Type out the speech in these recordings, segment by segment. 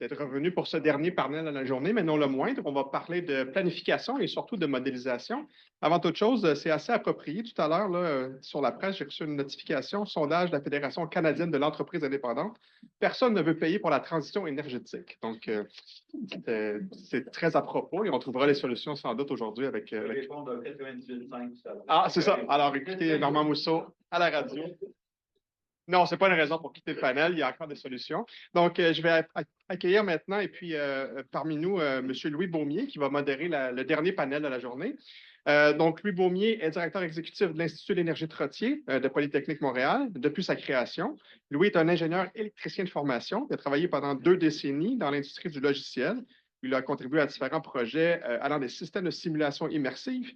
d'être revenu pour ce dernier panel de la journée, mais non le moindre. On va parler de planification et surtout de modélisation. Avant toute chose, c'est assez approprié. Tout à l'heure, sur la presse, j'ai reçu une notification, sondage de la Fédération canadienne de l'entreprise indépendante. Personne ne veut payer pour la transition énergétique. Donc, c'est très à propos et on trouvera les solutions sans doute aujourd'hui avec... Je vais répondre à 98.5. Ah, c'est ça. Alors, écoutez Normand Mousseau à la radio. Non, ce n'est pas une raison pour quitter le panel. Il y a encore des solutions. Donc, je vais accueillir maintenant, et puis parmi nous, M. Louis Beaumier, qui va modérer le dernier panel de la journée. Donc, Louis Beaumier est directeur exécutif de l'Institut de l'énergie Trottier de Polytechnique Montréal depuis sa création. Louis est un ingénieur électricien de formation. Il a travaillé pendant 2 décennies dans l'industrie du logiciel. Il a contribué à différents projets allant des systèmes de simulation immersive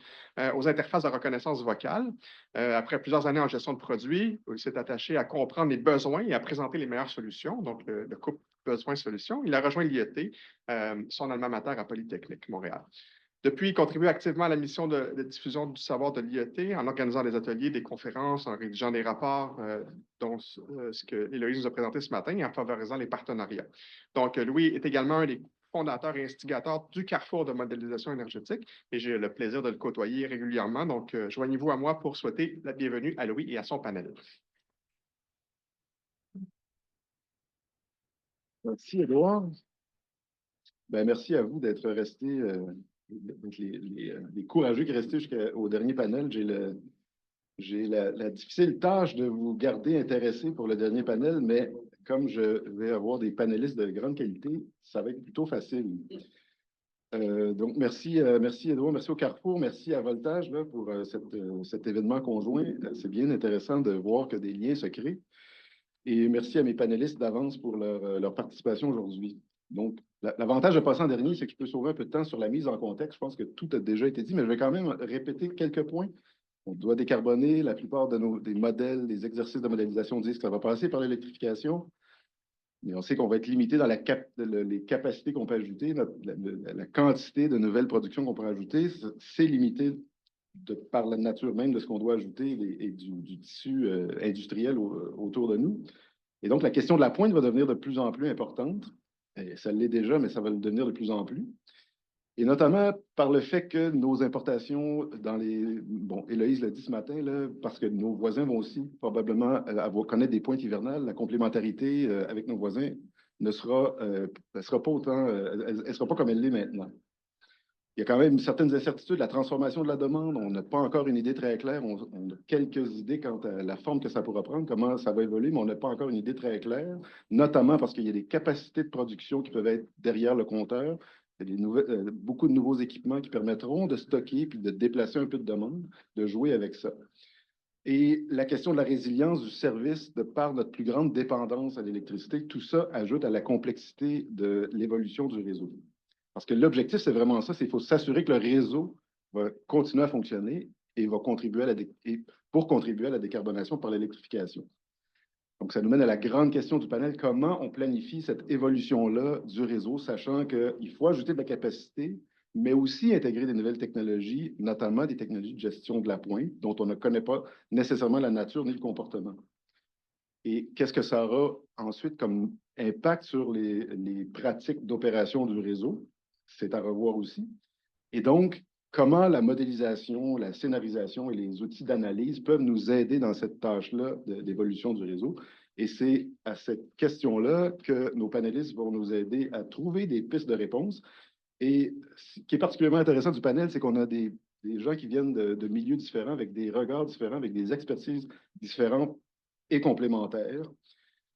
aux interfaces de reconnaissance vocale. Après plusieurs années en gestion de produits, il s'est attaché à comprendre les besoins et à présenter les meilleures solutions, donc le couple besoins-solutions. Il a rejoint l'IET, son alma mater à Polytechnique Montréal. Depuis, il contribue activement à la mission de diffusion du savoir de l'IET en organisant des ateliers, des conférences, en rédigeant des rapports, dont ce que Héloïse nous a présenté ce matin, et en favorisant les partenariats. Donc, Louis est également un des fondateur et instigateur du Carrefour de modélisation énergétique et j'ai le plaisir de le côtoyer régulièrement. Donc, joignez-vous à moi pour souhaiter la bienvenue à Louis et à son panel. Merci, Édouard. Merci à vous d'être resté, les courageux qui restent jusqu'au dernier panel. J'ai la difficile tâche de vous garder intéressés pour le dernier panel, mais comme je vais avoir des panélistes de grande qualité, ça va être plutôt facile. Donc, merci Édouard, merci au Carrefour, merci à Voltage là, pour cet événement conjoint. C'est bien intéressant de voir que des liens se créent. Et merci à mes panélistes d'avance pour leur participation aujourd'hui. Donc, l'avantage de passer en dernier, c'est que je peux sauver un peu de temps sur la mise en contexte. Je pense que tout a déjà été dit, mais je vais quand même répéter quelques points. On doit décarboner. La plupart des modèles, des exercices de modélisation disent que ça va passer par l'électrification. Mais on sait qu'on va être limité dans les capacités qu'on peut ajouter, la quantité de nouvelles productions qu'on peut ajouter. C'est limité par la nature même de ce qu'on doit ajouter et du tissu industriel autour de nous. Et donc, la question de la pointe va devenir de plus en plus importante. Et ça l'est déjà, mais ça va le devenir de plus en plus. Et notamment par le fait que nos importations dans les... Bon, Héloïse l'a dit ce matin, là, parce que nos voisins vont aussi probablement connaître des pointes hivernales. La complémentarité avec nos voisins ne sera, sera pas autant... elle sera pas comme elle l'est maintenant. Il y a quand même certaines incertitudes. La transformation de la demande, on n'a pas encore une idée très claire. On a quelques idées quant à la forme que ça pourra prendre, comment ça va évoluer, mais on n'a pas encore une idée très claire, notamment parce qu'il y a des capacités de production qui peuvent être derrière le compteur. Il y a beaucoup de nouveaux équipements qui permettront de stocker puis de déplacer un peu de demande, de jouer avec ça. Et la question de la résilience du service de par notre plus grande dépendance à l'électricité, tout ça ajoute à la complexité de l'évolution du réseau. Parce que l'objectif, c'est vraiment ça, c'est qu'il faut s'assurer que le réseau va continuer à fonctionner et va contribuer pour contribuer à la décarbonation par l'électrification. Donc, ça nous mène à la grande question du panel, comment on planifie cette évolution-là du réseau, sachant qu'il faut ajouter de la capacité, mais aussi intégrer des nouvelles technologies, notamment des technologies de gestion de la pointe, dont on ne connaît pas nécessairement la nature ni le comportement. Et qu'est-ce que ça aura ensuite comme impact sur les pratiques d'opération du réseau? C'est à revoir aussi. Et donc, comment la modélisation, la scénarisation et les outils d'analyse peuvent nous aider dans cette tâche-là d'évolution du réseau. Et c'est à cette question-là que nos panélistes vont nous aider à trouver des pistes de réponse. Et ce qui est particulièrement intéressant du panel, c'est qu'on a des gens qui viennent de milieux différents, avec des regards différents, avec des expertises différentes et complémentaires.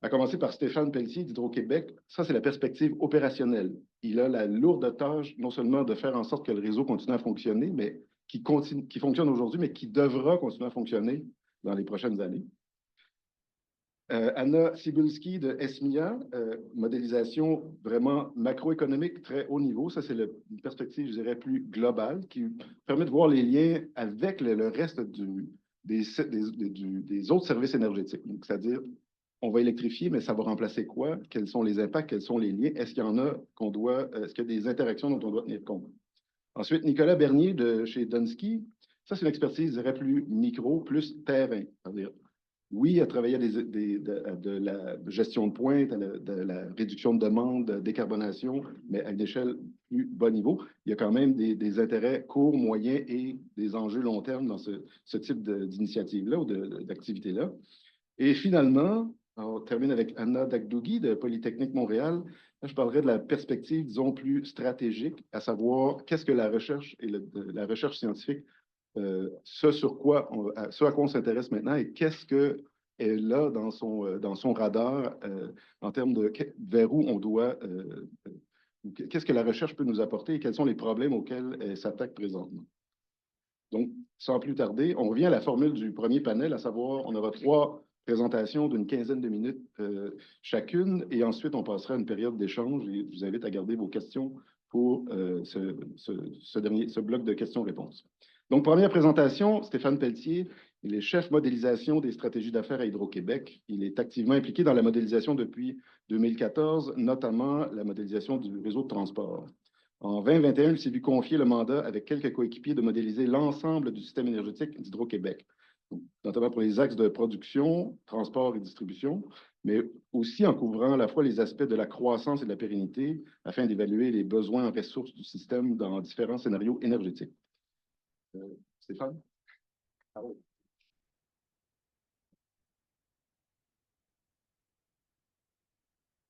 À commencer par Stéphane Pelletier d'Hydro-Québec. Ça, c'est la perspective opérationnelle. Il a la lourde tâche, non seulement de faire en sorte que le réseau continue à fonctionner, mais qui fonctionne aujourd'hui, mais qui devra continuer à fonctionner dans les prochaines années. Anna Cybulski de SMIA, modélisation vraiment macroéconomique très haut niveau. Ça, c'est une perspective, je dirais, plus globale, qui permet de voir les liens avec le reste des autres services énergétiques. C'est-à-dire, on va électrifier, mais ça va remplacer quoi? Quels sont les impacts? Quels sont les liens? Est-ce qu'il y en a est-ce qu'il y a des interactions dont on doit tenir compte? Ensuite, Nicolas Bernier de chez Dunsky. Ça, c'est une expertise, je dirais, plus micro, plus terrain. C'est-à-dire, Oui, à travailler à de la gestion de pointe, de la réduction de demande, de décarbonation, mais à une échelle plus bas niveau. Il y a quand même des intérêts courts, moyens et des enjeux long terme dans ce type d'initiative-là ou d'activité-là. Et finalement, on termine avec Anna Dagdougui de Polytechnique Montréal. Là, je parlerai de la perspective, disons, plus stratégique, à savoir qu'est-ce que la recherche et la recherche scientifique, ce à quoi on s'intéresse maintenant et qu'est-ce qu'elle a dans son radar en termes de vers où on doit, qu'est-ce que la recherche peut nous apporter et quels sont les problèmes auxquels elle s'attaque présentement. Donc, sans plus tarder, on revient à la formule du premier panel, à savoir, on aura 3 présentations d'une quinzaine de minutes chacune, et ensuite, on passera à une période d'échange, et je vous invite à garder vos questions pour ce bloc de questions-réponses. Donc, première présentation, Stéphane Pelletier, il est chef modélisation des stratégies d'affaires à Hydro-Québec. Il est activement impliqué dans la modélisation depuis 2014, notamment la modélisation du réseau de transport. En 2021, il s'est vu confier le mandat avec quelques coéquipiers de modéliser l'ensemble du système énergétique d'Hydro-Québec, notamment pour les axes de production, transport et distribution, mais aussi en couvrant à la fois les aspects de la croissance et de la pérennité afin d'évaluer les besoins en ressources du système dans différents scénarios énergétiques. Stéphane?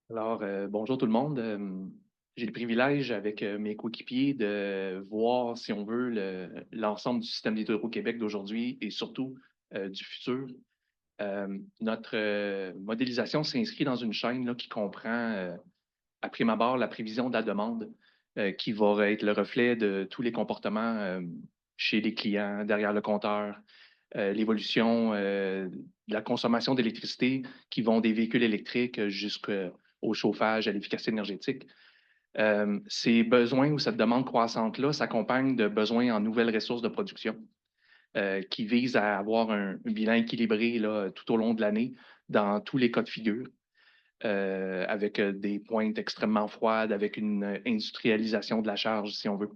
Alors, bonjour tout le monde. J'ai le privilège avec mes coéquipiers de voir, si on veut, l'ensemble du système d'Hydro-Québec d'aujourd'hui et surtout du futur. Notre modélisation s'inscrit dans une chaîne là, qui comprend, à prime abord, la prévision de la demande, qui va être le reflet de tous les comportements chez les clients, derrière le compteur, l'évolution de la consommation d'électricité qui vont des véhicules électriques jusqu'au chauffage, à l'efficacité énergétique. Ces besoins ou cette demande croissante-là s'accompagnent de besoins en nouvelles ressources de production qui visent à avoir un bilan équilibré là, tout au long de l'année dans tous les cas de figure, avec des pointes extrêmement froides, avec une industrialisation de la charge, si on veut.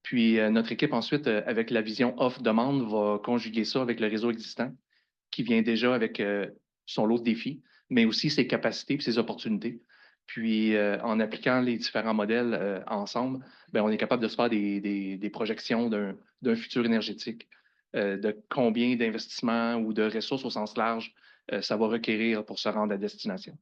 Puis notre équipe, ensuite, avec la vision off-demande, va conjuguer ça avec le réseau existant, qui vient déjà avec son lot de défis, mais aussi ses capacités et ses opportunités. Puis, en appliquant les différents modèles ensemble, bien, on est capable de se faire des projections d'un futur énergétique, de combien d'investissements ou de ressources au sens large ça va requérir pour se rendre à destination.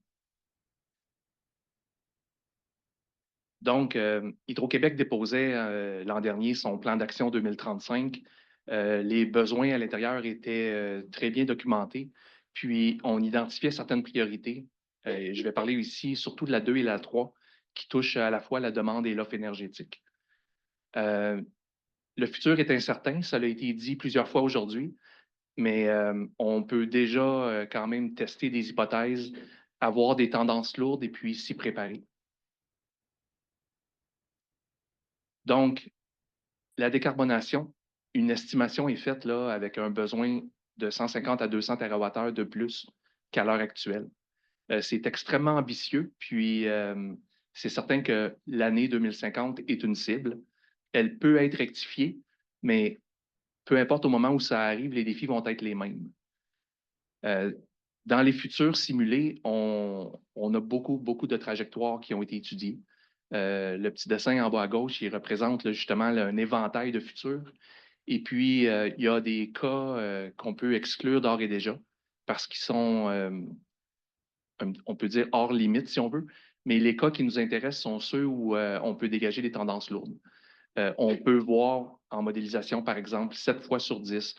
Donc, Hydro-Québec déposait l'an dernier son plan d'action 2035. Les besoins à l'intérieur étaient très bien documentés, puis on identifiait certaines priorités. Je vais parler ici surtout de la 2 et la 3, qui touchent à la fois la demande et l'offre énergétique. Le futur est incertain, ça a été dit plusieurs fois aujourd'hui, mais on peut déjà quand même tester des hypothèses, avoir des tendances lourdes et puis s'y préparer. Donc, la décarbonation, une estimation est faite là, avec un besoin de 150 à 200 TWh de plus qu'à l'heure actuelle. C'est extrêmement ambitieux, puis c'est certain que l'année 2050 est une cible. Elle peut être rectifiée, mais peu importe au moment où ça arrive, les défis vont être les mêmes. Dans les futurs simulés, on a beaucoup de trajectoires qui ont été étudiées. Le petit dessin en bas à gauche, il représente là, justement un éventail de futurs. Et puis, il y a des cas qu'on peut exclure d'ores et déjà parce qu'ils sont, on peut dire, hors limite, si on veut. Mais les cas qui nous intéressent sont ceux où on peut dégager des tendances lourdes. On peut voir en modélisation, par exemple, 7 fois sur 10,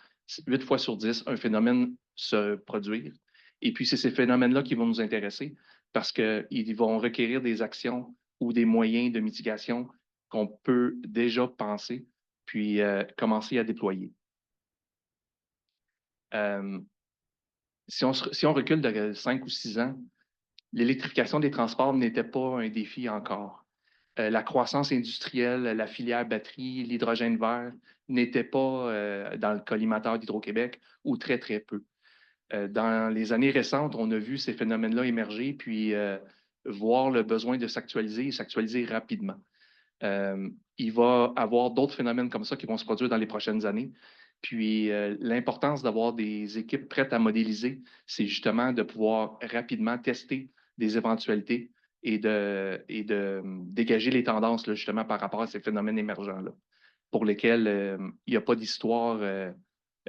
8 fois sur 10, un phénomène se produire. Et puis, c'est ces phénomènes-là qui vont nous intéresser parce qu'ils vont requérir des actions ou des moyens de mitigation qu'on peut déjà penser, puis commencer à déployer. Si on recule de 5 ou 6 ans, l'électrification des transports n'était pas un défi encore. La croissance industrielle, la filière batterie, l'hydrogène vert n'étaient pas dans le collimateur d'Hydro-Québec ou très, très peu. Dans les années récentes, on a vu ces phénomènes-là émerger puis voir le besoin de s'actualiser et s'actualiser rapidement. Il va y avoir d'autres phénomènes comme ça qui vont se produire dans les prochaines années. Puis l'importance d'avoir des équipes prêtes à modéliser, c'est justement de pouvoir rapidement tester des éventualités et de dégager les tendances là, justement par rapport à ces phénomènes émergents-là, pour lesquels il n'y a pas d'histoire,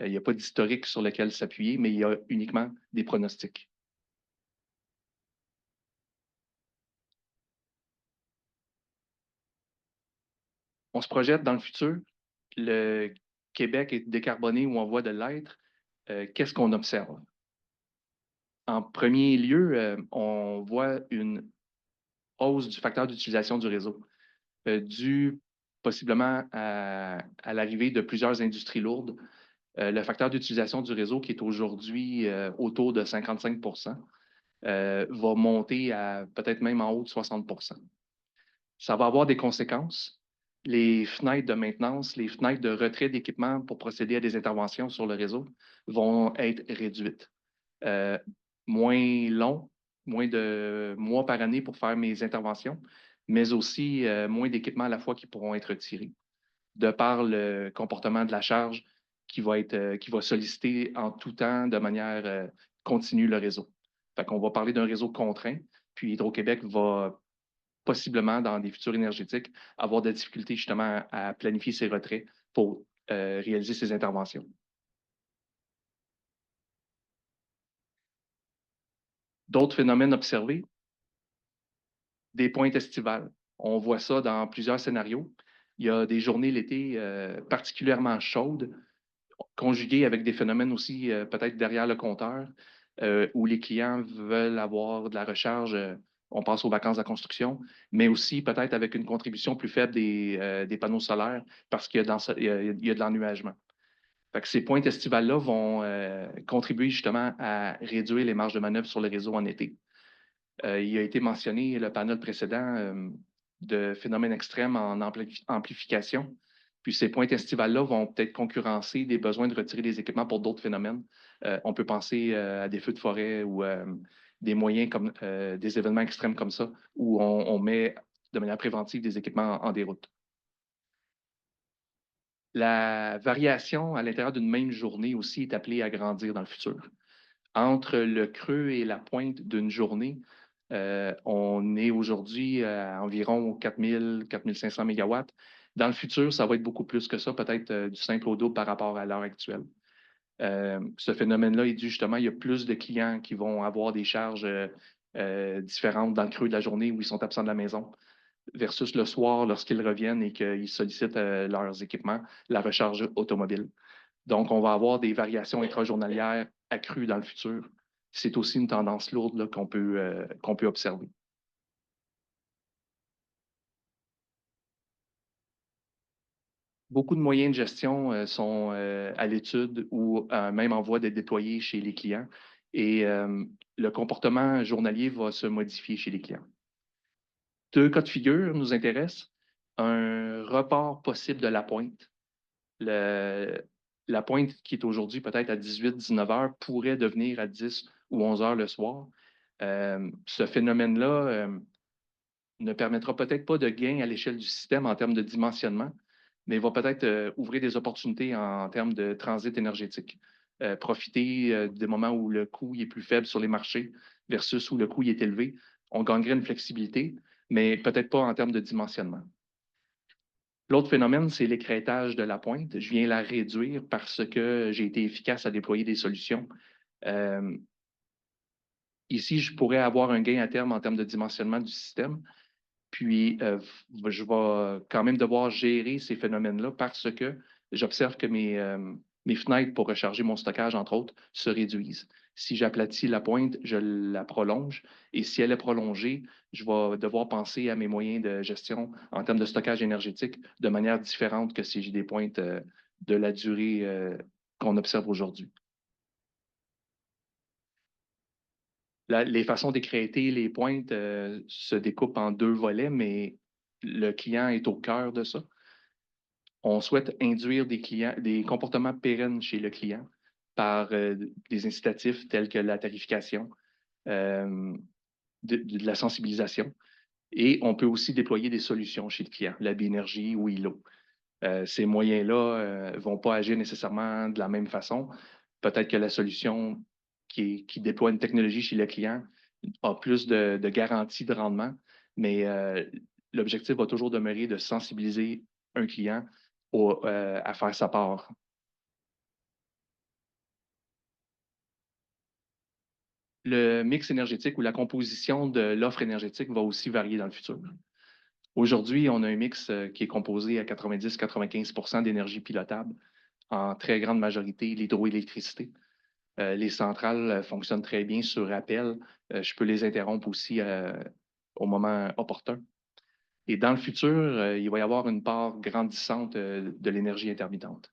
il n'y a pas d'historique sur lequel s'appuyer, mais il y a uniquement des pronostics. On se projette dans le futur. Le Québec est décarboné ou en voie de l'être. Qu'est-ce qu'on observe? En premier lieu, on voit une hausse du facteur d'utilisation du réseau, dû possiblement à l'arrivée de plusieurs industries lourdes. Le facteur d'utilisation du réseau, qui est aujourd'hui autour de 55 va monter à peut-être même en haut de 60 Ça va avoir des conséquences. Les fenêtres de maintenance, les fenêtres de retrait d'équipement pour procéder à des interventions sur le réseau vont être réduites. Moins long, moins de mois par année pour faire mes interventions, mais aussi moins d'équipements à la fois qui pourront être retirés, de par le comportement de la charge qui va solliciter en tout temps de manière continue le réseau. Fait qu'on va parler d'un réseau contraint, puis Hydro-Québec va possiblement, dans des futurs énergétiques, avoir des difficultés justement à planifier ses retraits pour réaliser ses interventions. D'autres phénomènes observés, des pointes estivales. On voit ça dans plusieurs scénarios. Il y a des journées l'été particulièrement chaudes, conjuguées avec des phénomènes aussi peut-être derrière le compteur, où les clients veulent avoir de la recharge. On passe aux vacances de la construction, mais aussi peut-être avec une contribution plus faible des panneaux solaires parce qu'il y a de l'ennuagement. Fait que ces pointes estivales-là vont contribuer justement à réduire les marges de manœuvre sur le réseau en été. Il a été mentionné le panel précédent de phénomènes extrêmes en amplification. Puis ces pointes estivales-là vont peut-être concurrencer des besoins de retirer des équipements pour d'autres phénomènes. On peut penser à des feux de forêt ou des moyens comme des événements extrêmes comme ça, où on met de manière préventive des équipements en déroute. La variation à l'intérieur d'une même journée aussi est appelée à grandir dans le futur. Entre le creux et la pointe d'une journée, on est aujourd'hui à environ 4000, 4500 MW. Dans le futur, ça va être beaucoup plus que ça, peut-être du simple au double par rapport à l'heure actuelle. Ce phénomène-là est dû justement, il y a plus de clients qui vont avoir des charges différentes dans le creux de la journée où ils sont absents de la maison versus le soir lorsqu'ils reviennent et qu'ils sollicitent leurs équipements, la recharge automobile. Donc, on va avoir des variations intrajournalières accrues dans le futur. C'est aussi une tendance lourde là, qu'on peut observer. Beaucoup de moyens de gestion sont à l'étude ou même en voie d'être déployés chez les clients. Et le comportement journalier va se modifier chez les clients. Deux cas de figure nous intéressent. Un report possible de la pointe. La pointe qui est aujourd'hui peut-être à 18-19 heures pourrait devenir à 10 ou 11 heures le soir. Ce phénomène-là ne permettra peut-être pas de gain à l'échelle du système en termes de dimensionnement, mais va peut-être ouvrir des opportunités en termes de transit énergétique. Profiter des moments où le coût est plus faible sur les marchés versus où le coût est élevé. On gagnerait une flexibilité, mais peut-être pas en termes de dimensionnement. L'autre phénomène, c'est l'écrêtage de la pointe. Je viens la réduire parce que j'ai été efficace à déployer des solutions. Ici, je pourrais avoir un gain à terme en termes de dimensionnement du système. Puis, je vais quand même devoir gérer ces phénomènes-là parce que j'observe que mes fenêtres pour recharger mon stockage, entre autres, se réduisent. Si j'aplatis la pointe, je la prolonge. Et si elle est prolongée, je vais devoir penser à mes moyens de gestion en termes de stockage énergétique de manière différente que si j'ai des pointes de la durée qu'on observe aujourd'hui. Les façons d'écrêter les pointes se découpent en deux volets, mais le client est au cœur de ça. On souhaite induire des comportements pérennes chez le client par des incitatifs tels que la tarification, de la sensibilisation. Et on peut aussi déployer des solutions chez le client, la Biénergie ou ILO. Ces moyens-là ne vont pas agir nécessairement de la même façon. Peut-être que la solution qui déploie une technologie chez le client a plus de garantie de rendement, mais l'objectif va toujours demeurer de sensibiliser un client à faire sa part. Le mix énergétique ou la composition de l'offre énergétique va aussi varier dans le futur. Aujourd'hui, on a un mix qui est composé à 90-95 % d'énergie pilotable, en très grande majorité l'hydroélectricité. Les centrales fonctionnent très bien sur appel. Je peux les interrompre aussi au moment opportun. Et dans le futur, il va y avoir une part grandissante de l'énergie intermittente.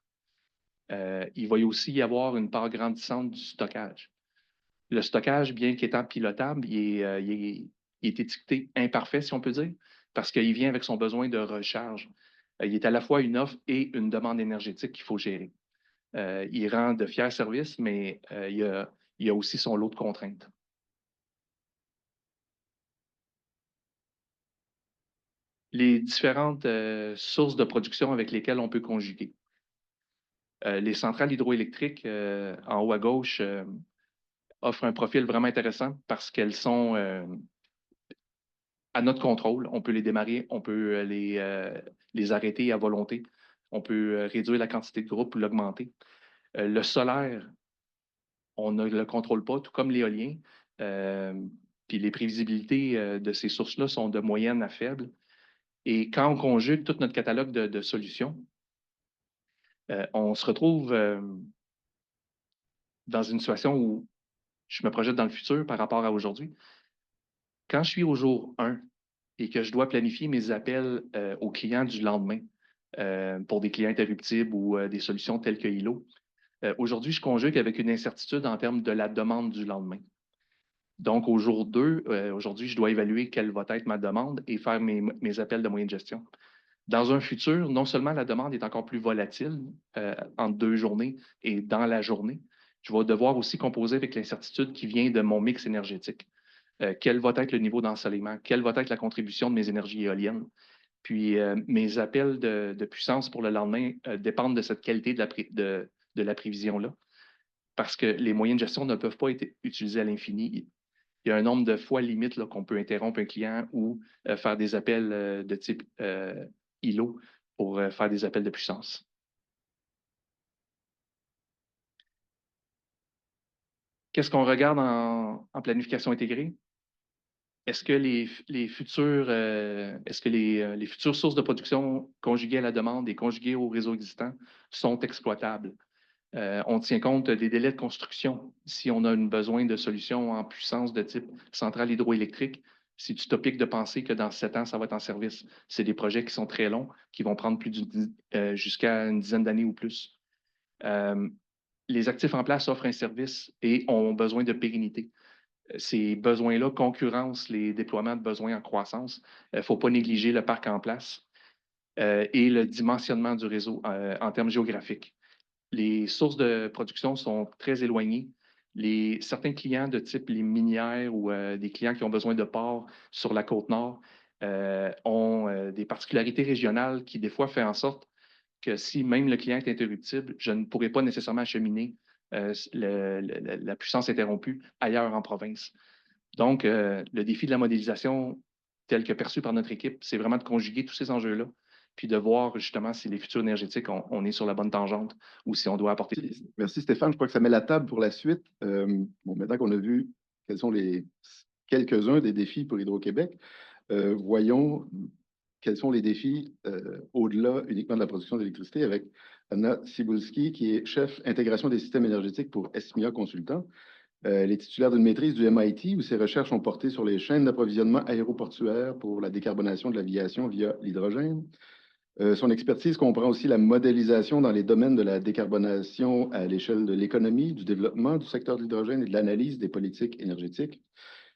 Il va y aussi y avoir une part grandissante du stockage. Le stockage, bien qu'étant pilotable, il est étiqueté imparfait, si on peut dire, parce qu'il vient avec son besoin de recharge. Il est à la fois une offre et une demande énergétique qu'il faut gérer. Il rend de fiers services, mais il y a aussi son lot de contraintes. Les différentes sources de production avec lesquelles on peut conjuguer. Les centrales hydroélectriques, en haut à gauche, offrent un profil vraiment intéressant parce qu'elles sont à notre contrôle. On peut les démarrer, on peut les arrêter à volonté. On peut réduire la quantité de groupe ou l'augmenter. Le solaire, on ne le contrôle pas, tout comme l'éolien. Puis les prévisibilités de ces sources-là sont de moyenne à faible. Et quand on conjugue tout notre catalogue de solutions, on se retrouve dans une situation où je me projette dans le futur par rapport à aujourd'hui. Quand je suis au jour 1 et que je dois planifier mes appels aux clients du lendemain pour des clients interruptibles ou des solutions telles que ILO, aujourd'hui, je conjugue avec une incertitude en termes de la demande du lendemain. Donc, au jour 2, aujourd'hui, je dois évaluer quelle va être ma demande et faire mes appels de moyenne gestion. Dans un futur, non seulement la demande est encore plus volatile entre 2 journées et dans la journée, je vais devoir aussi composer avec l'incertitude qui vient de mon mix énergétique. Quel va être le niveau d'ensoleillement? Quelle va être la contribution de mes énergies éoliennes? Puis, mes appels de puissance pour le lendemain dépendent de cette qualité de la prévision-là, parce que les moyens de gestion ne peuvent pas être utilisés à l'infini. Il y a un nombre de fois limite qu'on peut interrompre un client ou faire des appels de type ILO pour faire des appels de puissance. Qu'est-ce qu'on regarde en planification intégrée? Est-ce que les futures sources de production conjuguées à la demande et conjuguées au réseau existant sont exploitables? On tient compte des délais de construction. Si on a besoin de solutions en puissance de type centrale hydroélectrique, c'est utopique de penser que dans 7 ans, ça va être en service. C'est des projets qui sont très longs, qui vont prendre jusqu'à une dizaine d'années ou plus. Les actifs en place offrent un service et ont besoin de pérennité. Ces besoins-là concurrencent les déploiements de besoins en croissance. Il ne faut pas négliger le parc en place et le dimensionnement du réseau en termes géographiques. Les sources de production sont très éloignées. Certains clients de type les minières ou des clients qui ont besoin de ports sur la côte nord ont des particularités régionales qui, des fois, font en sorte que si même le client est interruptible, je ne pourrai pas nécessairement acheminer la puissance interrompue ailleurs en province. Donc, le défi de la modélisation tel que perçu par notre équipe, c'est vraiment de conjuguer tous ces enjeux-là, puis de voir justement si les futurs énergétiques, on est sur la bonne tangente ou si on doit apporter. Merci Stéphane, je crois que ça met la table pour la suite. Maintenant qu'on a vu quels sont quelques-uns des défis pour Hydro-Québec, voyons quels sont les défis au-delà uniquement de la production d'électricité avec Anna Cybulski, qui est chef intégration des systèmes énergétiques pour Esmia Consultants. Elle est titulaire d'une maîtrise du MIT où ses recherches ont porté sur les chaînes d'approvisionnement aéroportuaires pour la décarbonation de l'aviation via l'hydrogène. Son expertise comprend aussi la modélisation dans les domaines de la décarbonation à l'échelle de l'économie, du développement du secteur de l'hydrogène et de l'analyse des politiques énergétiques.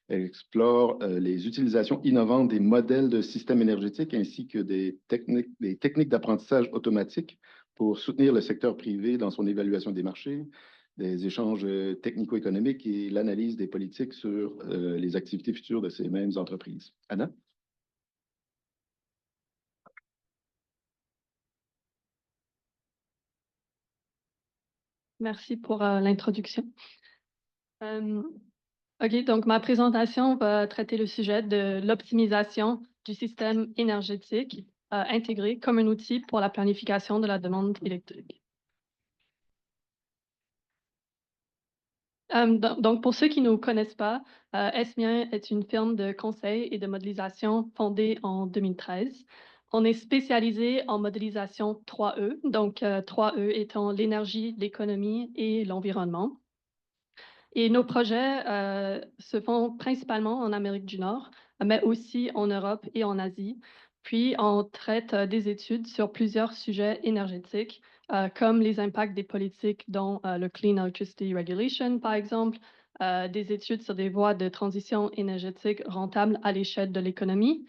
Elle explore les utilisations innovantes des modèles de systèmes énergétiques ainsi que des techniques d'apprentissage automatique pour soutenir le secteur privé dans son évaluation des marchés, des échanges technico-économiques et l'analyse des politiques sur les activités futures de ces mêmes entreprises. Anna? Merci pour l'introduction. OK, donc ma présentation va traiter le sujet de l'optimisation du système énergétique intégré comme un outil pour la planification de la demande électrique. Donc, pour ceux qui ne nous connaissent pas, Esmien est une firme de conseil et de modélisation fondée en 2013. On est spécialisé en modélisation 3E, donc 3E étant l'énergie, l'économie et l'environnement. Et nos projets se font principalement en Amérique du Nord, mais aussi en Europe et en Asie. Puis, on traite des études sur plusieurs sujets énergétiques, comme les impacts des politiques dont le Clean Electricity Regulation, par exemple, des études sur des voies de transition énergétique rentables à l'échelle de l'économie,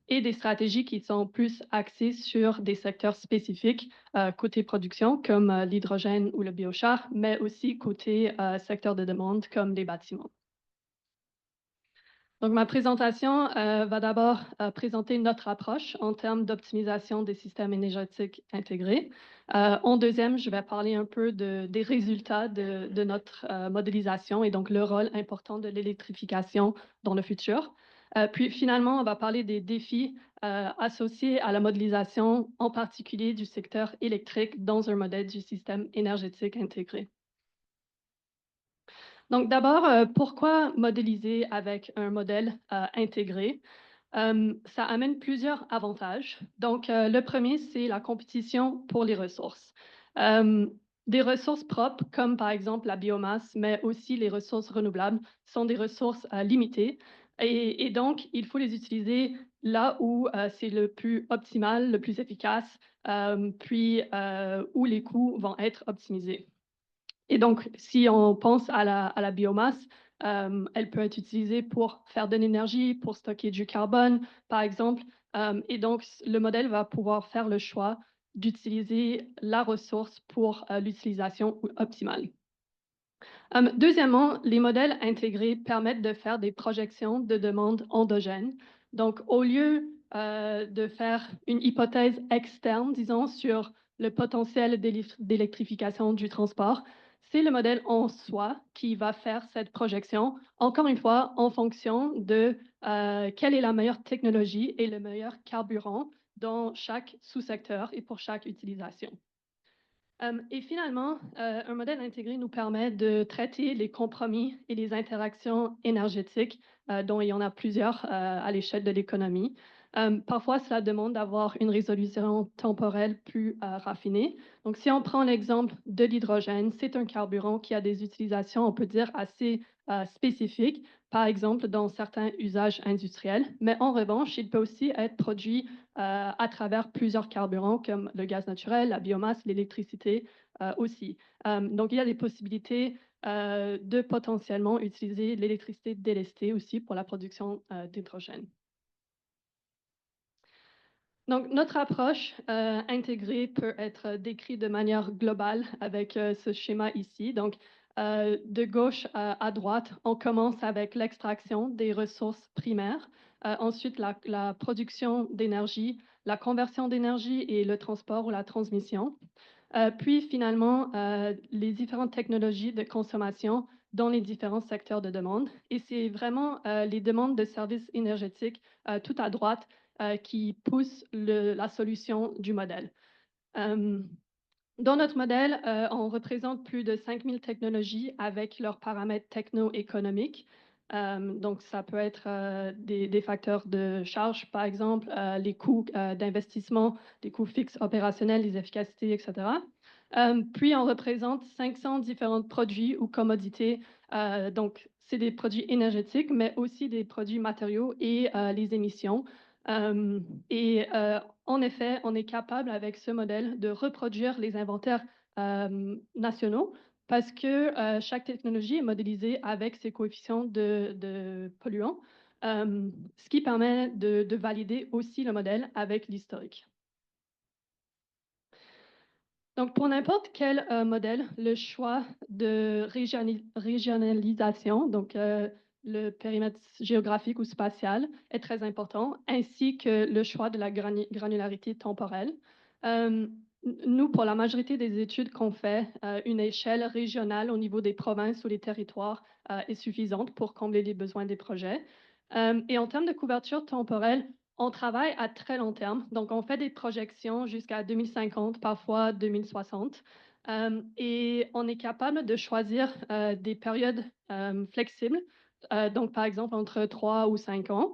et des stratégies qui sont plus axées sur des secteurs spécifiques, côté production, comme l'hydrogène ou le biochar, mais aussi côté secteur de demande, comme les bâtiments. Donc, ma présentation va d'abord présenter notre approche en termes d'optimisation des systèmes énergétiques intégrés. En deuxième, je vais parler un peu des résultats de notre modélisation et donc le rôle important de l'électrification dans le futur. Puis finalement, on va parler des défis associés à la modélisation, en particulier du secteur électrique dans un modèle du système énergétique intégré. Donc d'abord, pourquoi modéliser avec un modèle intégré? Ça amène plusieurs avantages. Donc, le premier, c'est la compétition pour les ressources. Des ressources propres, comme par exemple la biomasse, mais aussi les ressources renouvelables, sont des ressources limitées. Et donc, il faut les utiliser là où c'est le plus optimal, le plus efficace, puis où les coûts vont être optimisés. Et donc, si on pense à la biomasse, elle peut être utilisée pour faire de l'énergie, pour stocker du carbone, par exemple. Et donc, le modèle va pouvoir faire le choix d'utiliser la ressource pour l'utilisation optimale. Deuxièmement, les modèles intégrés permettent de faire des projections de demande endogènes. Donc, au lieu de faire une hypothèse externe, disons, sur le potentiel d'électrification du transport, c'est le modèle en soi qui va faire cette projection, encore une fois, en fonction de quelle est la meilleure technologie et le meilleur carburant dans chaque sous-secteur et pour chaque utilisation. Et finalement, un modèle intégré nous permet de traiter les compromis et les interactions énergétiques, dont il y en a plusieurs à l'échelle de l'économie. Parfois, cela demande d'avoir une résolution temporelle plus raffinée. Donc, si on prend l'exemple de l'hydrogène, c'est un carburant qui a des utilisations, on peut dire, assez spécifiques, par exemple dans certains usages industriels. Mais en revanche, il peut aussi être produit à travers plusieurs carburants comme le gaz naturel, la biomasse, l'électricité aussi. Donc, il y a des possibilités de potentiellement utiliser l'électricité délestée aussi pour la production d'hydrogène. Donc, notre approche intégrée peut être décrite de manière globale avec ce schéma ici. Donc, de gauche à droite, on commence avec l'extraction des ressources primaires, ensuite la production d'énergie, la conversion d'énergie et le transport ou la transmission. Puis finalement, les différentes technologies de consommation dans les différents secteurs de demande. Et c'est vraiment les demandes de services énergétiques tout à droite qui poussent la solution du modèle. Dans notre modèle, on représente plus de 5000 technologies avec leurs paramètres techno-économiques. Donc, ça peut être des facteurs de charge, par exemple, les coûts d'investissement, les coûts fixes opérationnels, les efficacités, etc. Puis, on représente 500 différents produits ou commodités. Donc, c'est des produits énergétiques, mais aussi des produits matériaux et les émissions. En effet, on est capable avec ce modèle de reproduire les inventaires nationaux parce que chaque technologie est modélisée avec ses coefficients de polluants, ce qui permet de valider aussi le modèle avec l'historique. Donc, pour n'importe quel modèle, le choix de régionalisation, donc le périmètre géographique ou spatial, est très important, ainsi que le choix de la granularité temporelle. nous, pour la majorité des études qu'on fait, une échelle régionale au niveau des provinces ou des territoires est suffisante pour combler les besoins des projets. Et en termes de couverture temporelle, on travaille à très long terme. Donc, on fait des projections jusqu'à 2050, parfois 2060. Et on est capable de choisir des périodes flexibles, donc par exemple entre 3 ou 5 ans.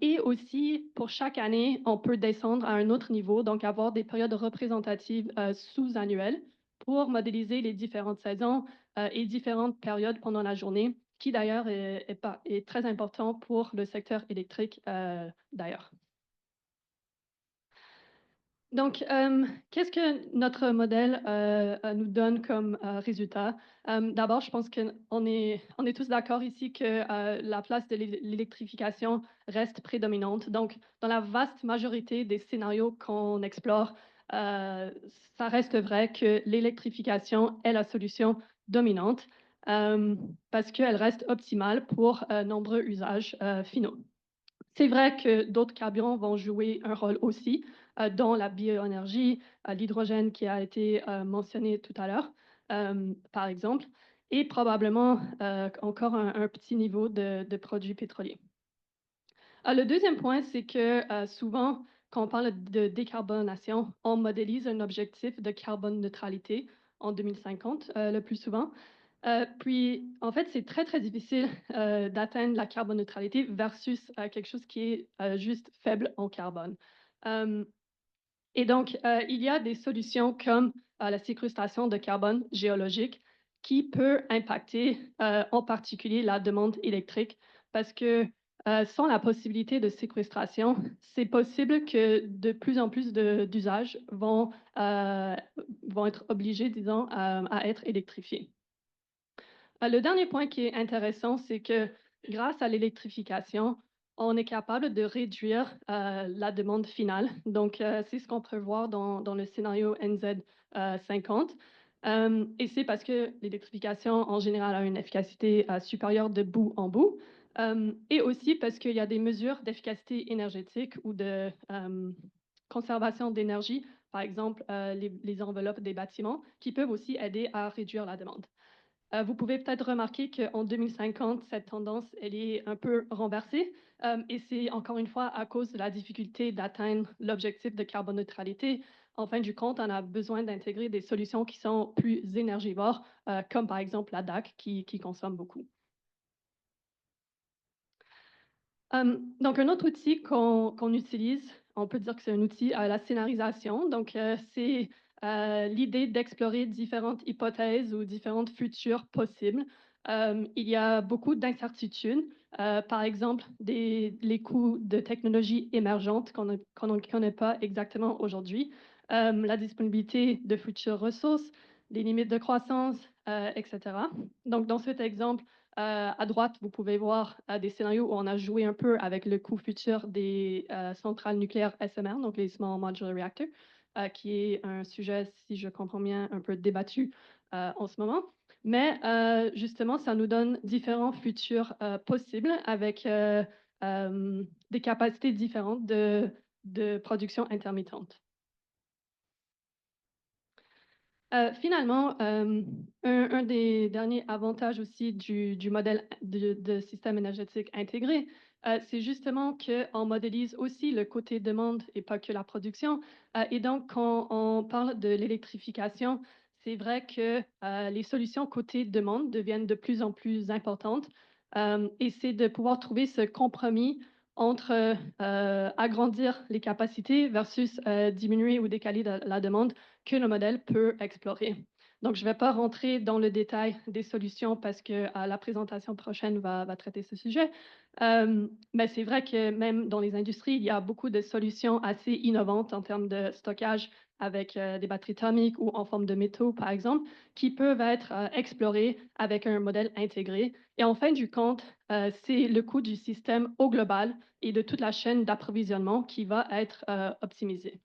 Et aussi, pour chaque année, on peut descendre à un autre niveau, donc avoir des périodes représentatives sous-annuelles pour modéliser les différentes saisons et différentes périodes pendant la journée, qui d'ailleurs est très important pour le secteur électrique d'ailleurs. Donc, qu'est-ce que notre modèle nous donne comme résultat? D'abord, je pense qu'on est tous d'accord ici que la place de l'électrification reste prédominante. Donc, dans la vaste majorité des scénarios qu'on explore, ça reste vrai que l'électrification est la solution dominante parce qu'elle reste optimale pour nombreux usages finaux. C'est vrai que d'autres carburants vont jouer un rôle aussi, dont la bioénergie, l'hydrogène qui a été mentionné tout à l'heure, par exemple, et probablement encore un petit niveau de produits pétroliers. Le deuxième point, c'est que souvent, quand on parle de décarbonation, on modélise un objectif de carbone neutralité en 2050 le plus souvent. Puis, en fait, c'est très, très difficile d'atteindre la carboneutralité versus quelque chose qui est juste faible en carbone. Et donc, il y a des solutions comme la séquestration de carbone géologique qui peut impacter en particulier la demande électrique parce que sans la possibilité de séquestration, c'est possible que de plus en plus d'usages vont être obligés, disons, à être électrifiés. Le dernier point qui est intéressant, c'est que grâce à l'électrification, on est capable de réduire la demande finale. Donc, c'est ce qu'on peut voir dans le scénario NZ50. Et c'est parce que l'électrification, en général, a une efficacité supérieure de bout en bout. Et aussi parce qu'il y a des mesures d'efficacité énergétique ou de conservation d'énergie, par exemple les enveloppes des bâtiments, qui peuvent aussi aider à réduire la demande. Vous pouvez peut-être remarquer qu'en 2050, cette tendance, elle est un peu renversée et c'est encore une fois à cause de la difficulté d'atteindre l'objectif de carboneutralité. En fin du compte, on a besoin d'intégrer des solutions qui sont plus énergivores, comme par exemple la DAC qui consomme beaucoup. Donc, un autre outil qu'on utilise, on peut dire que c'est un outil à la scénarisation. Donc, c'est l'idée d'explorer différentes hypothèses ou différentes futures possibles. Il y a beaucoup d'incertitudes. Par exemple, les coûts de technologies émergentes qu'on ne connaît pas exactement aujourd'hui, la disponibilité de futures ressources, les limites de croissance, etc. Donc, dans cet exemple, à droite, vous pouvez voir des scénarios où on a joué un peu avec le coût futur des centrales nucléaires SMR, donc les Small Modular Reactors, qui est un sujet, si je comprends bien, un peu débattu en ce moment. Mais justement, ça nous donne différents futurs possibles avec des capacités différentes de production intermittente. Finalement, un des derniers avantages aussi du modèle de système énergétique intégré, c'est justement qu'on modélise aussi le côté demande et pas que la production. Et donc, quand on parle de l'électrification, c'est vrai que les solutions côté demande deviennent de plus en plus importantes. Et c'est de pouvoir trouver ce compromis entre agrandir les capacités versus diminuer ou décaler la demande que le modèle peut explorer. Donc, je ne vais pas rentrer dans le détail des solutions parce que la présentation prochaine va traiter ce sujet. Mais c'est vrai que même dans les industries, il y a beaucoup de solutions assez innovantes en termes de stockage avec des batteries thermiques ou en forme de métaux, par exemple, qui peuvent être explorées avec un modèle intégré. Et en fin du compte, c'est le coût du système au global et de toute la chaîne d'approvisionnement qui va être optimisé.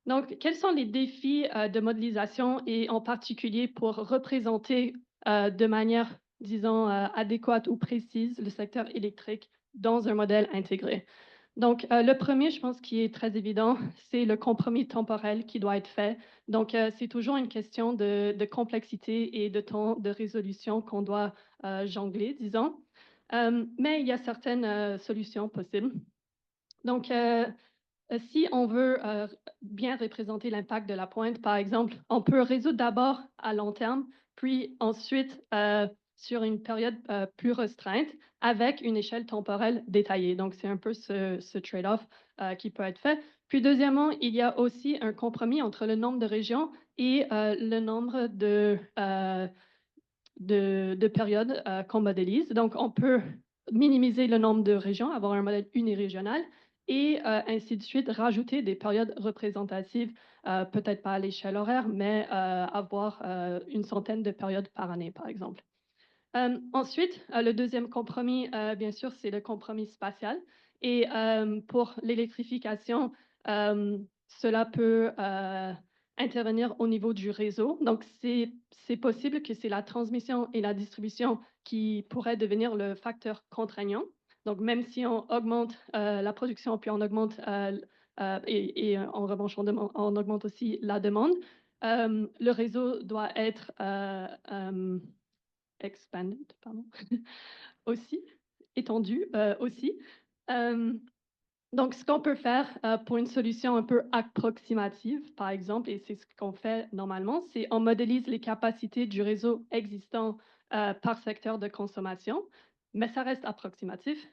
Donc, quels sont les défis de modélisation et en particulier pour représenter de manière, disons, adéquate ou précise le secteur électrique dans un modèle intégré? Donc, le premier, je pense, qui est très évident, c'est le compromis temporel qui doit être fait. Donc, c'est toujours une question de complexité et de temps de résolution qu'on doit jongler, disons. Mais il y a certaines solutions possibles. Donc, si on veut bien représenter l'impact de la pointe, par exemple, on peut résoudre d'abord à long terme, puis ensuite sur une période plus restreinte avec une échelle temporelle détaillée. Donc, c'est un peu ce trade-off qui peut être fait. Puis, deuxièmement, il y a aussi un compromis entre le nombre de régions et le nombre de périodes qu'on modélise. Donc, on peut minimiser le nombre de régions, avoir un modèle unirégional et ainsi de suite, rajouter des périodes représentatives, peut-être pas à l'échelle horaire, mais avoir une centaine de périodes par année, par exemple. Ensuite, le deuxième compromis, bien sûr, c'est le compromis spatial. Et pour l'électrification, cela peut intervenir au niveau du réseau. Donc, c'est possible que c'est la transmission et la distribution qui pourraient devenir le facteur contraignant. Donc, même si on augmente la production, puis on augmente, et en revanche, on augmente aussi la demande, le réseau doit être expanded, pardon, aussi, étendu aussi. Euh, donc, ce qu'on peut faire pour une solution un peu approximative, par exemple, et c'est ce qu'on fait normalement, c'est on modélise les capacités du réseau existant par secteur de consommation, mais ça reste approximatif.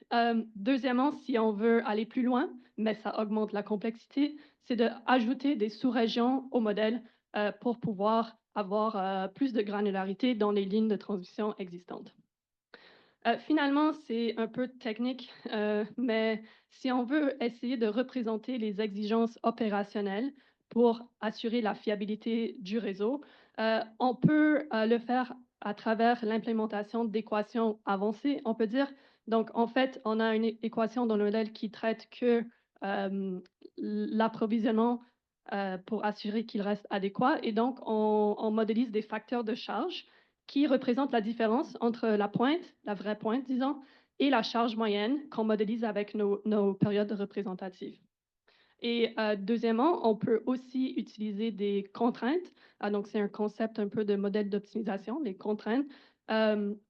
Deuxièmement, si on veut aller plus loin, mais ça augmente la complexité, c'est d'ajouter des sous-régions au modèle pour pouvoir avoir plus de granularité dans les lignes de transmission existantes. Finalement, c'est un peu technique, mais si on veut essayer de représenter les exigences opérationnelles pour assurer la fiabilité du réseau, on peut le faire à travers l'implémentation d'équations avancées, on peut dire. Donc, en fait, on a une équation dans le modèle qui traite que l'approvisionnement pour assurer qu'il reste adéquat. Et donc, on modélise des facteurs de charge qui représente la différence entre la pointe, la vraie pointe, disons, et la charge moyenne qu'on modélise avec nos périodes représentatives. Et deuxièmement, on peut aussi utiliser des contraintes. Donc, c'est un concept un peu de modèle d'optimisation, les contraintes,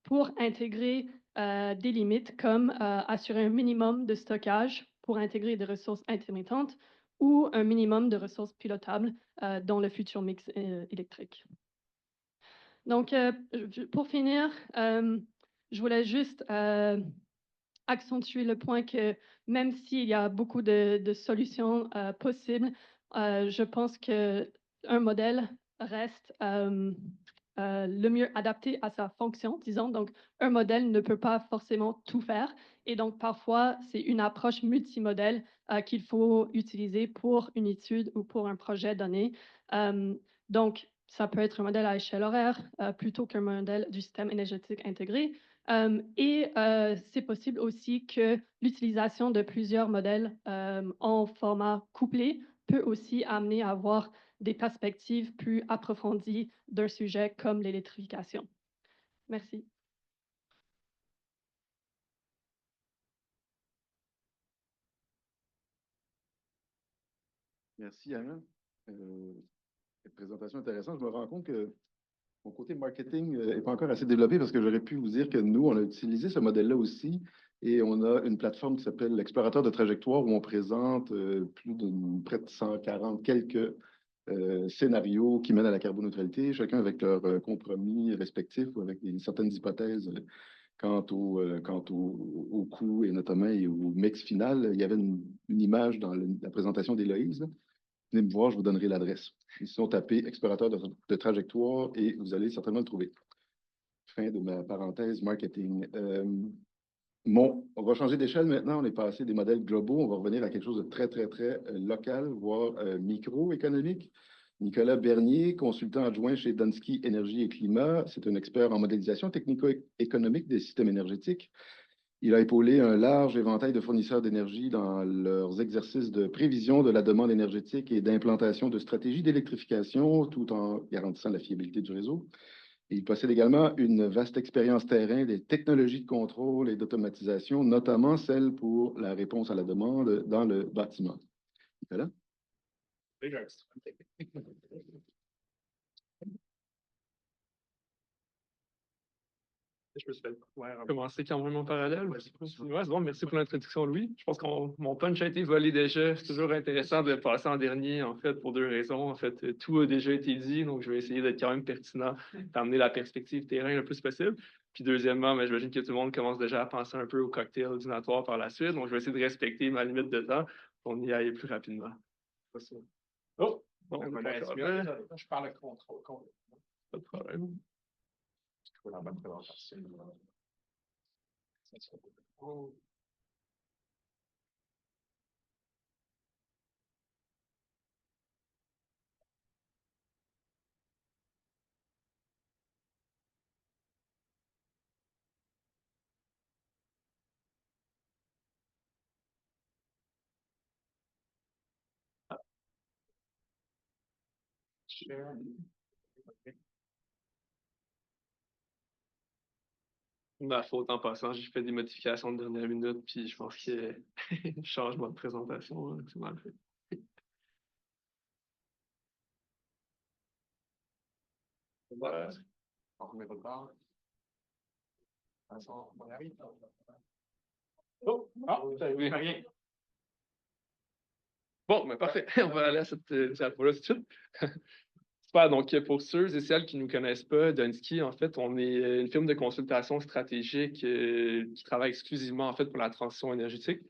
pour intégrer des limites comme assurer un minimum de stockage pour intégrer des ressources intermittentes ou un minimum de ressources pilotables dans le futur mix électrique. Donc, pour finir, je voulais juste accentuer le point que même s'il y a beaucoup de solutions possibles, je pense qu'un modèle reste le mieux adapté à sa fonction, disons. Donc, un modèle ne peut pas forcément tout faire. Et donc, parfois, c'est une approche multimodèle qu'il faut utiliser pour une étude ou pour un projet donné. Donc, ça peut être un modèle à échelle horaire plutôt qu'un modèle du système énergétique intégré. Et c'est possible aussi que l'utilisation de plusieurs modèles en format couplé peut aussi amener à avoir des perspectives plus approfondies d'un sujet comme l'électrification. Merci. Merci, Anna. Présentation intéressante. Je me rends compte que mon côté marketing n'est pas encore assez développé parce que j'aurais pu vous dire que nous, on a utilisé ce modèle-là aussi et on a une plateforme qui s'appelle l'Explorateur de trajectoire où on présente près de 140 quelques scénarios qui mènent à la carboneutralité, chacun avec leurs compromis respectifs ou avec certaines hypothèses quant au coût et notamment au mix final. Il y avait une image dans la présentation d'Héloïse. Venez me voir, je vous donnerai l'adresse. Sinon, tapez explorateur de trajectoire et vous allez certainement le trouver. Fin de ma parenthèse marketing. Bon, on va changer d'échelle maintenant. On est passé des modèles globaux. On va revenir à quelque chose de très, très, très local, voire microéconomique. Nicolas Bernier, consultant adjoint chez Dunsky Énergie et Climat. C'est un expert en modélisation technico-économique des systèmes énergétiques. Il a épaulé un large éventail de fournisseurs d'énergie dans leurs exercices de prévision de la demande énergétique et d'implantation de stratégies d'électrification tout en garantissant la fiabilité du réseau. Il possède également une vaste expérience terrain des technologies de contrôle et d'automatisation, notamment celle pour la réponse à la demande dans le bâtiment. Nicolas? Je peux commencer quand même en parallèle. Ouais, c'est bon, merci pour l'introduction, Louis. Je pense que mon punch a été volé déjà. C'est toujours intéressant de passer en dernier, en fait, pour deux raisons. En fait, tout a déjà été dit, donc je vais essayer d'être quand même pertinent, d'amener la perspective terrain le plus possible. Puis deuxièmement, j'imagine que tout le monde commence déjà à penser un peu au cocktail ordinatoire par la suite, donc je vais essayer de respecter ma limite de temps pour y aller plus rapidement. Oh! Bon, je parle de contrôle. Pas de problème. La bonne présentation. Ma faute en passant, j'ai fait des modifications de dernière minute, puis je pense que changement de présentation, c'est mal fait. On remet votre barre. On arrive. Oh, rien. Bon, parfait. On va aller à cette diapo-là tout de suite. Super. Donc, pour ceux et celles qui ne nous connaissent pas, Dunsky, en fait, on est une firme de consultation stratégique qui travaille exclusivement, en fait, pour la transition énergétique.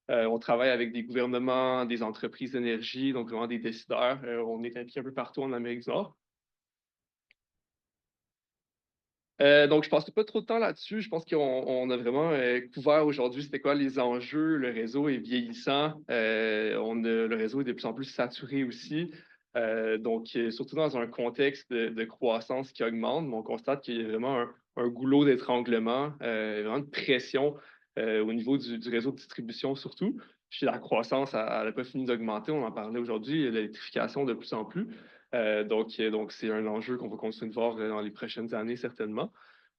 On travaille avec des gouvernements, des entreprises d'énergie, donc vraiment des décideurs. On est impliqué un peu partout en Amérique du Nord. Donc, je ne passerai pas trop de temps là-dessus. Je pense qu'on a vraiment couvert aujourd'hui c'était quoi les enjeux. Le réseau est vieillissant. Le réseau est de plus en plus saturé aussi. Donc, surtout dans un contexte de croissance qui augmente, on constate qu'il y a vraiment un goulot d'étranglement, vraiment de pression au niveau du réseau de distribution surtout. Puis la croissance, elle n'a pas fini d'augmenter. On en parlait aujourd'hui, l'électrification de plus en plus. Donc, c'est un enjeu qu'on va continuer de voir dans les prochaines années, certainement.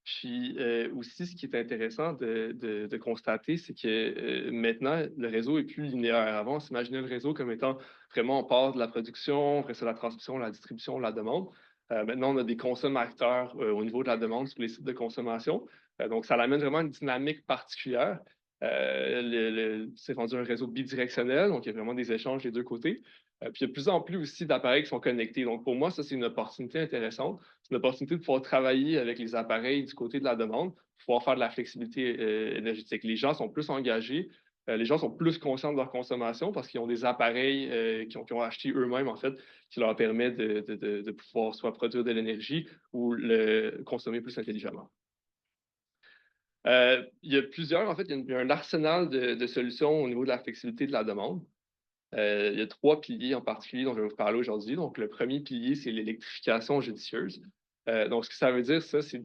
Puis aussi, ce qui est intéressant de constater, c'est que maintenant, le réseau est plus linéaire. Avant, on s'imaginait le réseau comme étant vraiment, on part de la production, après c'est la transmission, la distribution, la demande. Maintenant, on a des consommateurs au niveau de la demande sur les sites de consommation. Donc, ça amène vraiment une dynamique particulière. C'est rendu un réseau bidirectionnel, donc il y a vraiment des échanges des deux côtés. Puis il y a de plus en plus aussi d'appareils qui sont connectés. Donc pour moi, ça, c'est une opportunité intéressante. C'est une opportunité de pouvoir travailler avec les appareils du côté de la demande, pouvoir faire de la flexibilité énergétique. Les gens sont plus engagés, les gens sont plus conscients de leur consommation parce qu'ils ont des appareils qu'ils ont achetés eux-mêmes, en fait, qui leur permettent de pouvoir soit produire de l'énergie ou le consommer plus intelligemment. Il y a plusieurs, en fait, il y a un arsenal de solutions au niveau de la flexibilité de la demande. Il y a trois piliers en particulier dont je vais vous parler aujourd'hui. Donc, le premier pilier, c'est l'électrification judicieuse. Donc, ce que ça veut dire, ça, c'est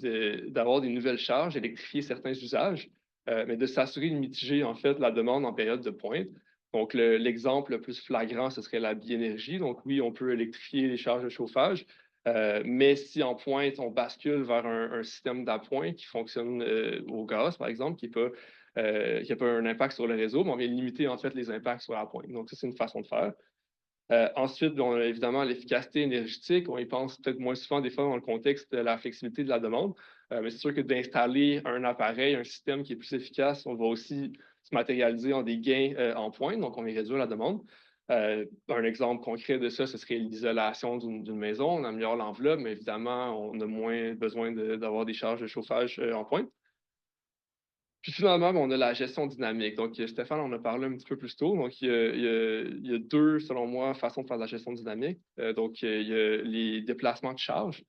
d'avoir des nouvelles charges, d'électrifier certains usages, mais de s'assurer de mitiger, en fait, la demande en période de pointe. Donc, l'exemple le plus flagrant, ce serait la biénergie. Donc, oui, on peut électrifier les charges de chauffage, mais si en pointe, on bascule vers un système d'appoint qui fonctionne au gaz, par exemple, qui n'a pas un impact sur le réseau, mais on vient limiter en fait les impacts sur la pointe. Donc, ça, c'est une façon de faire. Ensuite, on a évidemment l'efficacité énergétique. On y pense peut-être moins souvent des fois dans le contexte de la flexibilité de la demande. Mais c'est sûr que d'installer un appareil, un système qui est plus efficace, on va aussi se matérialiser en des gains en pointe. Donc, on va réduire la demande. Un exemple concret de ça, ce serait l'isolation d'une maison. On améliore l'enveloppe, mais évidemment, on a moins besoin d'avoir des charges de chauffage en pointe. Puis finalement, on a la gestion dynamique. Donc, Stéphane en a parlé un petit peu plus tôt. Donc, il y a deux, selon moi, façons de faire de la gestion dynamique. Donc, il y a les déplacements de charge.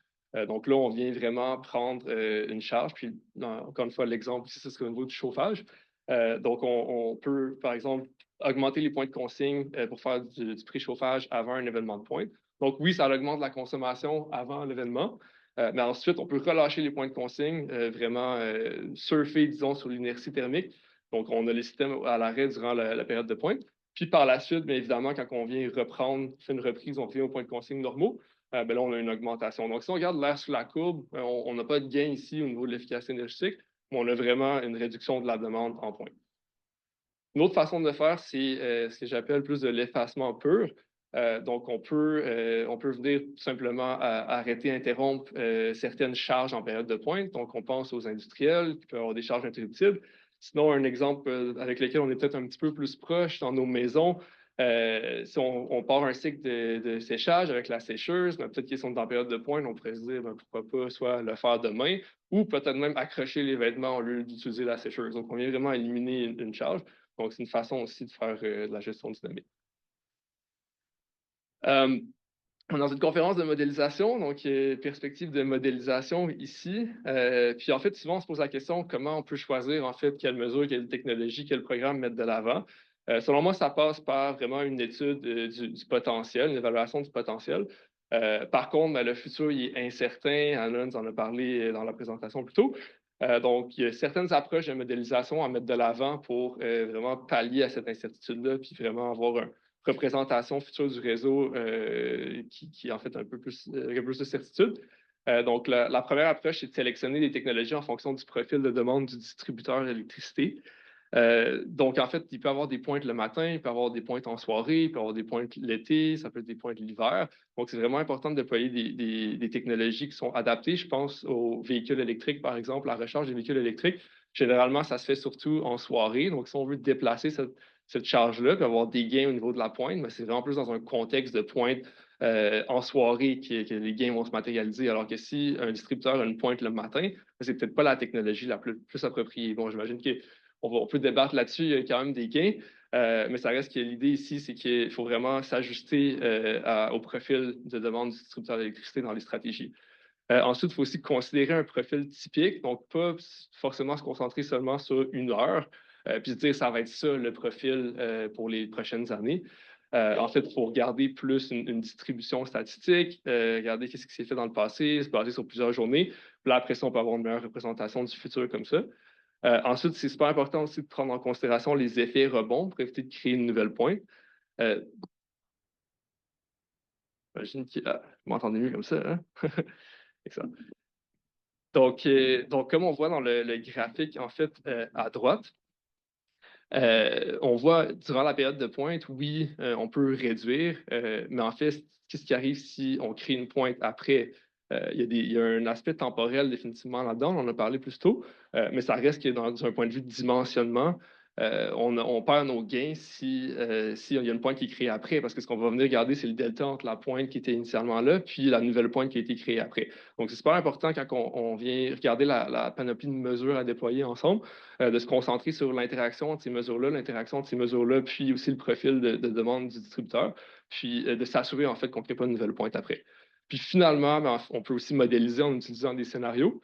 Donc là, on vient vraiment prendre une charge. Puis, encore une fois, l'exemple ici, ce serait au niveau du chauffage. Donc, on peut, par exemple, augmenter les points de consigne pour faire du préchauffage avant un événement de pointe. Donc, oui, ça augmente la consommation avant l'événement. Mais ensuite, on peut relâcher les points de consigne, vraiment surfer, disons, sur l'inertie thermique. Donc, on a les systèmes à l'arrêt durant la période de pointe. Puis par la suite, bien évidemment, quand on vient reprendre, fait une reprise, on revient aux points de consigne normaux. ben là, on a une augmentation. Donc, si on regarde l'air sous la courbe, on n'a pas de gain ici au niveau de l'efficacité énergétique, mais on a vraiment une réduction de la demande en pointe. Une autre façon de le faire, c'est ce que j'appelle plus de l'effacement pur. Donc, on peut venir tout simplement arrêter, interrompre certaines charges en période de pointe. Donc, on pense aux industriels qui peuvent avoir des charges interruptibles. Sinon, un exemple avec lequel on est peut-être un petit peu plus proche dans nos maisons, si on part un cycle de séchage avec la sécheuse, mais peut-être qu'ils sont en période de pointe, on pourrait se dire ben, pourquoi pas soit le faire demain ou peut-être même accrocher les vêtements au lieu d'utiliser la sécheuse. Donc, on vient vraiment éliminer une charge. Donc, c'est une façon aussi de faire de la gestion dynamique. On est dans une conférence de modélisation, donc perspective de modélisation ici. Puis en fait, souvent, on se pose la question comment on peut choisir en fait quelle mesure, quelle technologie, quel programme mettre de l'avant. Selon moi, ça passe par vraiment une étude du potentiel, une évaluation du potentiel. Par contre, ben, le futur il est incertain. Anna nous en a parlé dans la présentation plus tôt. Donc, il y a certaines approches de modélisation à mettre de l'avant pour vraiment pallier à cette incertitude-là, puis vraiment avoir une représentation future du réseau qui en fait un peu plus de certitude. Donc, la première approche, c'est de sélectionner des technologies en fonction du profil de demande du distributeur d'électricité. Donc, en fait, il peut y avoir des pointes le matin, il peut y avoir des pointes en soirée, il peut y avoir des pointes l'été, ça peut être des pointes l'hiver. Donc, c'est vraiment important de déployer des technologies qui sont adaptées. Je pense aux véhicules électriques, par exemple, la recharge des véhicules électriques. Généralement, ça se fait surtout en soirée. Donc, si on veut déplacer cette charge-là, puis avoir des gains au niveau de la pointe, mais c'est vraiment plus dans un contexte de pointe en soirée que les gains vont se matérialiser. Alors que si un distributeur a une pointe le matin, c'est peut-être pas la technologie la plus appropriée. Bon, j'imagine qu'on peut débattre là-dessus, il y a quand même des gains, mais ça reste que l'idée ici, c'est qu'il faut vraiment s'ajuster au profil de demande du distributeur d'électricité dans les stratégies. Ensuite, il faut aussi considérer un profil typique, donc pas forcément se concentrer seulement sur une heure, puis se dire ça va être ça le profil pour les prochaines années. En fait, il faut regarder plus une distribution statistique, regarder qu'est-ce qui s'est fait dans le passé, se baser sur plusieurs journées. Puis là, après ça, on peut avoir une meilleure représentation du futur comme ça. Ensuite, c'est super important aussi de prendre en considération les effets rebonds pour éviter de créer une nouvelle pointe. J'imagine que vous m'entendez mieux comme ça, hein? Excellent. Donc, comme on voit dans le graphique, en fait, à droite, on voit durant la période de pointe, oui, on peut réduire, mais en fait, qu'est-ce qui arrive si on crée une pointe après? Il y a un aspect temporel définitivement là-dedans, on en a parlé plus tôt, mais ça reste que dans un point de vue de dimensionnement, on perd nos gains s'il y a une pointe qui est créée après, parce que ce qu'on va venir regarder, c'est le delta entre la pointe qui était initialement là, puis la nouvelle pointe qui a été créée après. Donc, c'est super important quand on vient regarder la panoplie de mesures à déployer ensemble, de se concentrer sur l'interaction entre ces mesures-là, l'interaction entre ces mesures-là, puis aussi le profil de demande du distributeur, puis de s'assurer en fait qu'on ne crée pas une nouvelle pointe après. Puis finalement, ben, on peut aussi modéliser en utilisant des scénarios.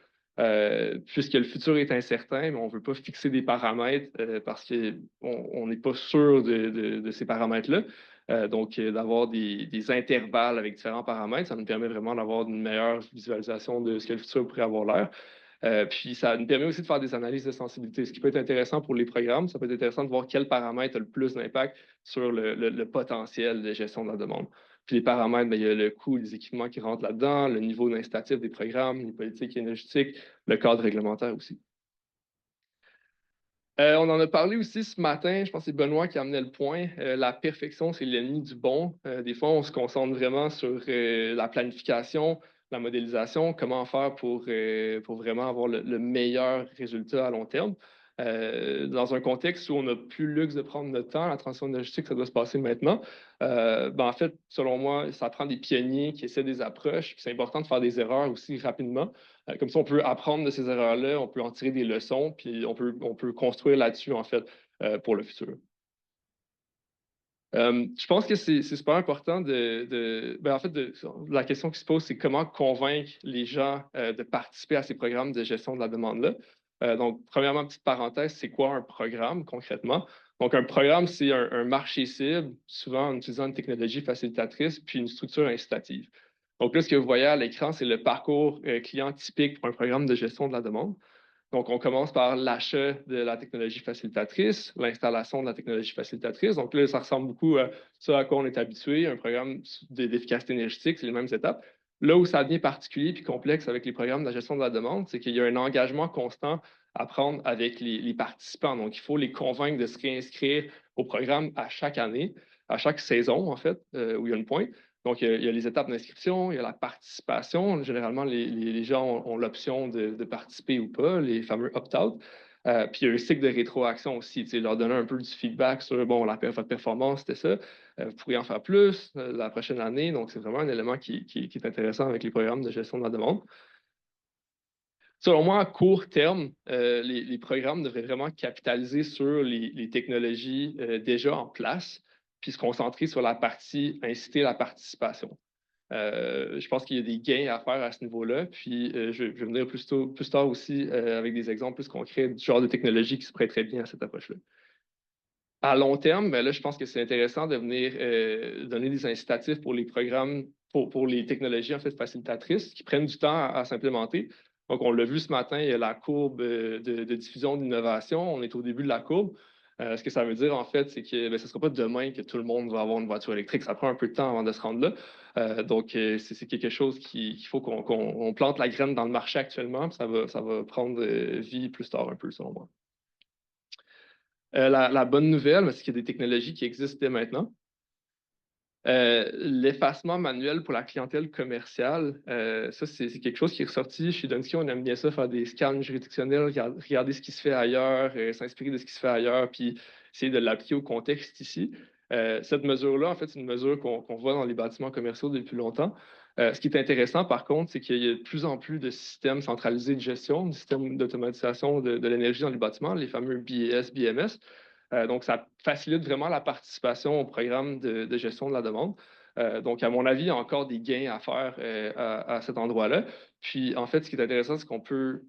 Puisque le futur est incertain, mais on ne veut pas fixer des paramètres parce qu'on n'est pas sûr de ces paramètres-là. Donc, d'avoir des intervalles avec différents paramètres, ça nous permet vraiment d'avoir une meilleure visualisation de ce que le futur pourrait avoir l'air. Puis, ça nous permet aussi de faire des analyses de sensibilité, ce qui peut être intéressant pour les programmes. Ça peut être intéressant de voir quel paramètre a le plus d'impact sur le potentiel de gestion de la demande. Puis les paramètres, bien, il y a le coût des équipements qui rentrent là-dedans, le niveau d'incitatif des programmes, les politiques énergétiques, le cadre réglementaire aussi. On en a parlé aussi ce matin, je pense que c'est Benoît qui a amené le point. La perfection, c'est l'ennemi du bon. Des fois, on se concentre vraiment sur la planification, la modélisation, comment faire pour vraiment avoir le meilleur résultat à long terme. Dans un contexte où on n'a plus le luxe de prendre notre temps, la transition énergétique, ça doit se passer maintenant. En fait, selon moi, ça prend des pionniers qui essaient des approches. C'est important de faire des erreurs aussi rapidement. Comme ça, on peut apprendre de ces erreurs-là, on peut en tirer des leçons, puis on peut construire là-dessus, en fait, pour le futur. Je pense que c'est super important en fait, la question qui se pose, c'est comment convaincre les gens de participer à ces programmes de gestion de la demande-là. Donc, premièrement, petite parenthèse, c'est quoi un programme concrètement? Donc, un programme, c'est un marché cible, souvent en utilisant une technologie facilitatrice, puis une structure incitative. Donc là, ce que vous voyez à l'écran, c'est le parcours client typique pour un programme de gestion de la demande. Donc, on commence par l'achat de la technologie facilitatrice, l'installation de la technologie facilitatrice. Donc là, ça ressemble beaucoup à ce à quoi on est habitué, un programme d'efficacité énergétique, c'est les mêmes étapes. Là où ça devient particulier et complexe avec les programmes de la gestion de la demande, c'est qu'il y a un engagement constant à prendre avec les participants. Donc, il faut les convaincre de se réinscrire au programme à chaque année, à chaque saison, en fait, où il y a une pointe. Donc, il y a les étapes d'inscription, il y a la participation. Généralement, les gens ont l'option de participer ou pas, les fameux opt-out. Puis il y a un cycle de rétroaction aussi, leur donner un peu du feedback sur, bon, votre performance, c'était ça, vous pourriez en faire plus la prochaine année. Donc, c'est vraiment un élément qui est intéressant avec les programmes de gestion de la demande. Selon moi, à court terme, les programmes devraient vraiment capitaliser sur les technologies déjà en place, puis se concentrer sur la partie inciter la participation. Je pense qu'il y a des gains à faire à ce niveau-là. Puis, je vais venir plus tard aussi avec des exemples plus concrets du genre de technologie qui se prêterait bien à cette approche-là. À long terme, ben là, je pense que c'est intéressant de venir donner des incitatifs pour les programmes, pour les technologies en fait facilitatrices qui prennent du temps à s'implémenter. Donc, on l'a vu ce matin, il y a la courbe de diffusion d'innovation. On est au début de la courbe. Ce que ça veut dire, en fait, c'est que ce ne sera pas demain que tout le monde va avoir une voiture électrique. Ça prend un peu de temps avant de se rendre là. Donc, c'est quelque chose qu'il faut qu'on plante la graine dans le marché actuellement. Puis ça va prendre vie plus tard un peu, selon moi. La bonne nouvelle, c'est qu'il y a des technologies qui existent dès maintenant. L'effacement manuel pour la clientèle commerciale, ça, c'est quelque chose qui est ressorti chez Dunsky. On aime bien ça, faire des scans juridictionnels, regarder ce qui se fait ailleurs, s'inspirer de ce qui se fait ailleurs, puis essayer de l'appliquer au contexte ici. Cette mesure-là, en fait, c'est une mesure qu'on voit dans les bâtiments commerciaux depuis longtemps. Ce qui est intéressant, par contre, c'est qu'il y a de plus en plus de systèmes centralisés de gestion, de systèmes d'automatisation de l'énergie dans les bâtiments, les fameux BAS, BMS. Donc, ça facilite vraiment la participation au programme de gestion de la demande. Donc, à mon avis, il y a encore des gains à faire à cet endroit-là. Puis, en fait, ce qui est intéressant, c'est qu'on peut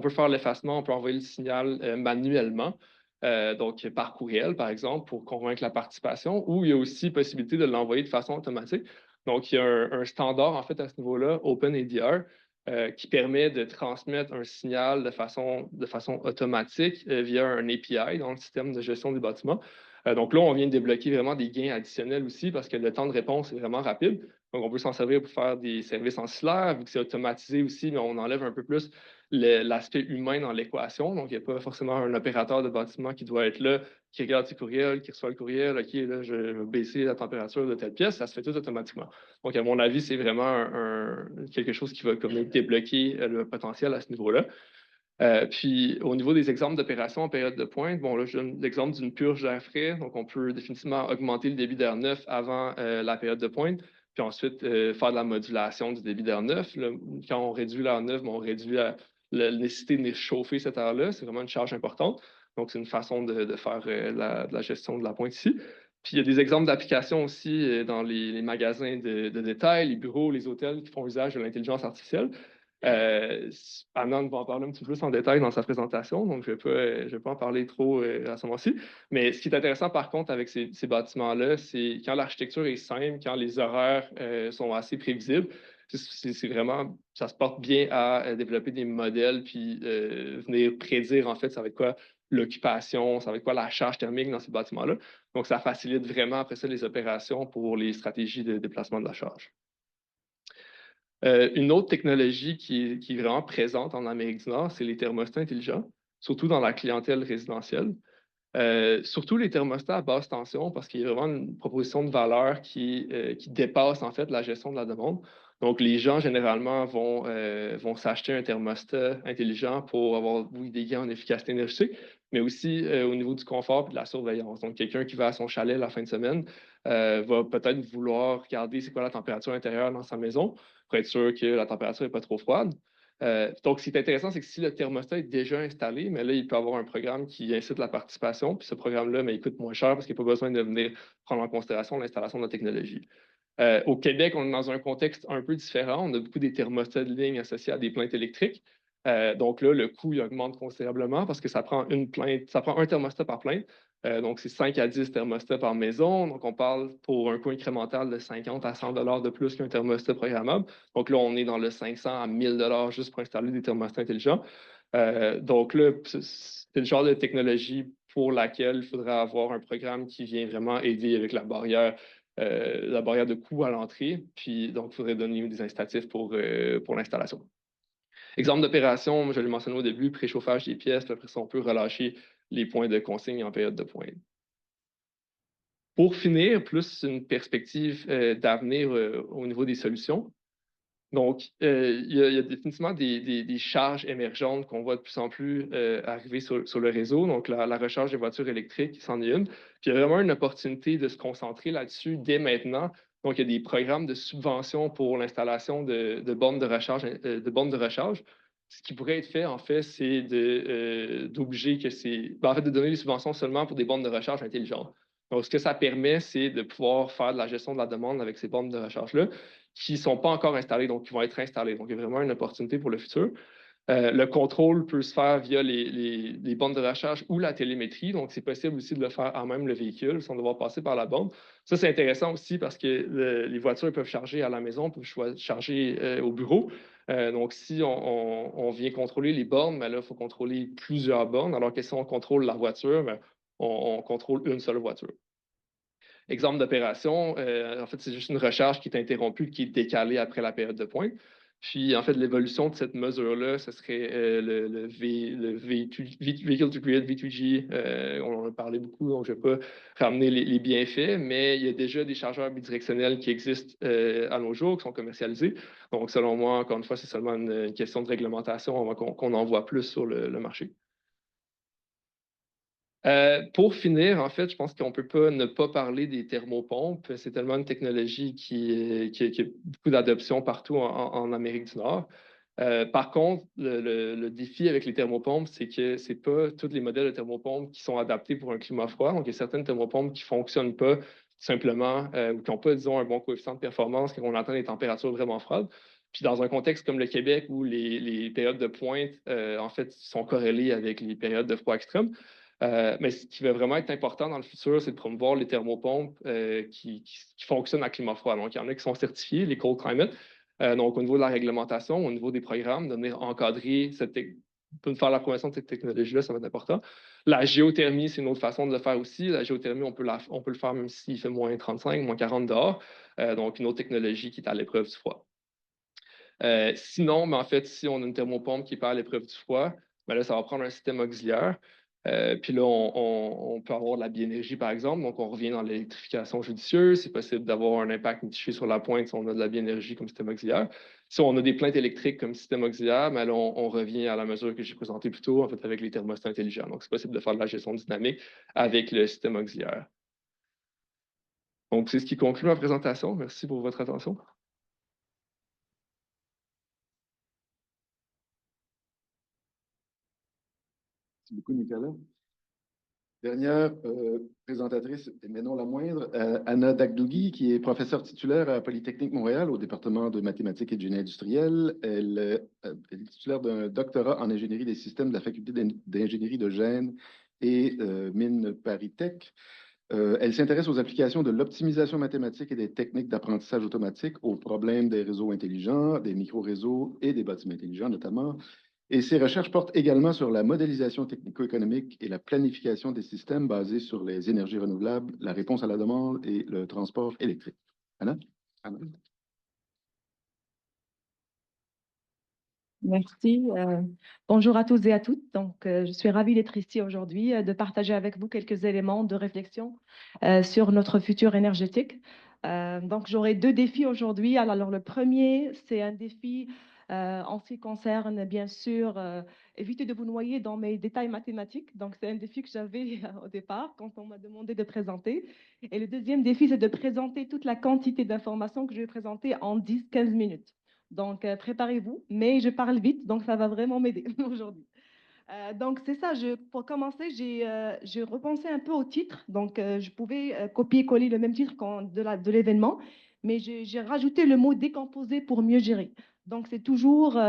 faire l'effacement, on peut envoyer le signal manuellement. Donc, par courriel, par exemple, pour convaincre la participation, ou il y a aussi possibilité de l'envoyer de façon automatique. Donc, il y a un standard, en fait, à ce niveau-là, OpenADR, qui permet de transmettre un signal de façon automatique via un API dans le système de gestion des bâtiments. Donc là, on vient de débloquer vraiment des gains additionnels aussi parce que le temps de réponse est vraiment rapide. Donc, on peut s'en servir pour faire des services ancillaires, vu que c'est automatisé aussi, mais on enlève un peu plus l'aspect humain dans l'équation. Donc, il n'y a pas forcément un opérateur de bâtiment qui doit être là, qui regarde ses courriels, qui reçoit le courriel, OK, là, je vais baisser la température de telle pièce, ça se fait tout automatiquement. Donc, à mon avis, c'est vraiment quelque chose qui va comme débloquer le potentiel à ce niveau-là. Puis, au niveau des exemples d'opérations en période de pointe, bon, là, je donne l'exemple d'une purge d'air frais. Donc, on peut définitivement augmenter le débit d'air neuf avant la période de pointe, puis ensuite faire de la modulation du débit d'air neuf. Là, quand on réduit l'air neuf, on réduit la nécessité de chauffer cet air-là. C'est vraiment une charge importante. Donc, c'est une façon de faire de la gestion de la pointe ici. Puis, il y a des exemples d'applications aussi dans les magasins de détail, les bureaux, les hôtels qui font usage de l'intelligence artificielle. Anand va en parler un petit peu plus en détail dans sa présentation, donc je ne vais pas en parler trop à ce moment-ci. Mais ce qui est intéressant, par contre, avec ces bâtiments-là, c'est quand l'architecture est simple, quand les horaires sont assez prévisibles, c'est vraiment, ça se porte bien à développer des modèles puis venir prédire, en fait, ça va être quoi l'occupation, ça va être quoi la charge thermique dans ces bâtiments-là. Donc, ça facilite vraiment, après ça, les opérations pour les stratégies de déplacement de la charge. Une autre technologie qui est vraiment présente en Amérique du Nord, c'est les thermostats intelligents, surtout dans la clientèle résidentielle. Surtout les thermostats à basse tension, parce qu'il y a vraiment une proposition de valeur qui dépasse en fait la gestion de la demande. Donc, les gens, généralement, vont s'acheter un thermostat intelligent pour avoir, oui, des gains en efficacité énergétique, mais aussi au niveau du confort et de la surveillance. Donc, quelqu'un qui va à son chalet la fin de semaine va peut-être vouloir regarder c'est quoi la température intérieure dans sa maison pour être sûr que la température n'est pas trop froide. Donc, ce qui est intéressant, c'est que si le thermostat est déjà installé, mais là, il peut avoir un programme qui incite la participation, puis ce programme-là, mais il coûte moins cher parce qu'il n'y a pas besoin de venir prendre en considération l'installation de la technologie. Au Québec, on est dans un contexte un peu différent. On a beaucoup des thermostats de ligne associés à des plaintes électriques. Donc là, le coût il augmente considérablement parce que ça prend un thermostat par plainte. Donc, c'est 5 à 10 thermostats par maison. Donc, on parle pour un coût incrémental de 50 à 100 $ de plus qu'un thermostat programmable. Donc là, on est dans le 500 à 1000 $ juste pour installer des thermostats intelligents. Donc là, c'est le genre de technologie pour laquelle il faudra avoir un programme qui vient vraiment aider avec la barrière la barrière de coût à l'entrée, puis donc il faudrait donner des incitatifs pour l'installation. Exemple d'opération, je l'ai mentionné au début, préchauffage des pièces, puis après ça, on peut relâcher les points de consigne en période de pointe. Pour finir, plus une perspective d'avenir au niveau des solutions. Donc, il y a définitivement des charges émergentes qu'on voit de plus en plus arriver sur le réseau. Donc, la recharge des voitures électriques, c'en est une. Puis, il y a vraiment une opportunité de se concentrer là-dessus dès maintenant. Donc, il y a des programmes de subvention pour l'installation de bornes de recharge. Ce qui pourrait être fait, en fait, c'est d'obliger que de donner des subventions seulement pour des bornes de recharge intelligentes. Donc, ce que ça permet, c'est de pouvoir faire de la gestion de la demande avec ces bornes de recharge-là qui ne sont pas encore installées, donc qui vont être installées. Donc, il y a vraiment une opportunité pour le futur. Le contrôle peut se faire via les bornes de recharge ou la télémétrie. Donc, c'est possible aussi de le faire en même le véhicule sans devoir passer par la borne. Ça, c'est intéressant aussi parce que les voitures peuvent charger à la maison, peuvent charger au bureau. Donc, si on vient contrôler les bornes, ben là, il faut contrôler plusieurs bornes, alors que si on contrôle la voiture, ben, on contrôle une seule voiture. Exemple d'opération, en fait, c'est juste une recharge qui est interrompue, qui est décalée après la période de pointe. Puis, en fait, l'évolution de cette mesure-là, ce serait le Vehicle to Grid, V2G. On en a parlé beaucoup, donc je ne vais pas ramener les bienfaits, mais il y a déjà des chargeurs bidirectionnels qui existent à nos jours, qui sont commercialisés. Donc, selon moi, encore une fois, c'est seulement une question de réglementation avant qu'on en voit plus sur le marché. Pour finir, en fait, je pense qu'on ne peut pas ne pas parler des thermopompes. C'est tellement une technologie qui a beaucoup d'adoption partout en Amérique du Nord. Par contre, le défi avec les thermopompes, c'est que ce n'est pas tous les modèles de thermopompes qui sont adaptés pour un climat froid. Donc, il y a certaines thermopompes qui ne fonctionnent pas tout simplement ou qui n'ont pas, disons, un bon coefficient de performance quand on atteint des températures vraiment froides. Puis dans un contexte comme le Québec où les périodes de pointe, en fait, sont corrélées avec les périodes de froid extrême, mais ce qui va vraiment être important dans le futur, c'est de promouvoir les thermopompes qui fonctionnent à climat froid. Donc, il y en a qui sont certifiés, les Cold Climate. Donc, au niveau de la réglementation, au niveau des programmes, de venir encadrer pour faire la promotion de cette technologie-là, ça va être important. La géothermie, c'est une autre façon de le faire aussi. La géothermie, on peut le faire même s'il fait moins 35, moins 40 dehors. Donc, une autre technologie qui est à l'épreuve du froid. Sinon, mais en fait, si on a une thermopompe qui n'est pas à l'épreuve du froid, ben là, ça va prendre un système auxiliaire. Puis là, on peut avoir de la biénergie, par exemple. Donc, on revient dans l'électrification judicieuse. C'est possible d'avoir un impact mitigé sur la pointe si on a de la biénergie comme système auxiliaire. Si on a des plaintes électriques comme système auxiliaire, ben là, on revient à la mesure que j'ai présentée plus tôt, en fait, avec les thermostats intelligents. Donc, c'est possible de faire de la gestion dynamique avec le système auxiliaire. Donc, c'est ce qui conclut ma présentation. Merci pour votre attention. Merci beaucoup, Nicolas. Dernière présentatrice, mais non la moindre, Anna Dagdougui, qui est professeure titulaire à Polytechnique Montréal au département de mathématiques et de génie industriel. Elle est titulaire d'un doctorat en ingénierie des systèmes de la faculté d'ingénierie de Gênes et Mines ParisTech. Elle s'intéresse aux applications de l'optimisation mathématique et des techniques d'apprentissage automatique aux problèmes des réseaux intelligents, des micro-réseaux et des bâtiments intelligents notamment. Et ses recherches portent également sur la modélisation technico-économique et la planification des systèmes basés sur les énergies renouvelables, la réponse à la demande et le transport électrique. Anna? Anna? Merci. Bonjour à tous et à toutes. Donc, je suis ravie d'être ici aujourd'hui, de partager avec vous quelques éléments de réflexion sur notre futur énergétique. Donc, j'aurai deux défis aujourd'hui. Alors, le premier, c'est un défi en ce qui concerne, bien sûr, éviter de vous noyer dans mes détails mathématiques. Donc, c'est un défi que j'avais au départ quand on m'a demandé de présenter. Et le deuxième défi, c'est de présenter toute la quantité d'informations que je vais présenter en 10-15 minutes. Donc, préparez-vous, mais je parle vite, donc ça va vraiment m'aider aujourd'hui. Donc, c'est ça, pour commencer, j'ai repensé un peu au titre. Donc, je pouvais copier-coller le même titre de l'événement, mais j'ai rajouté le mot décomposer pour mieux gérer. Donc, c'est toujours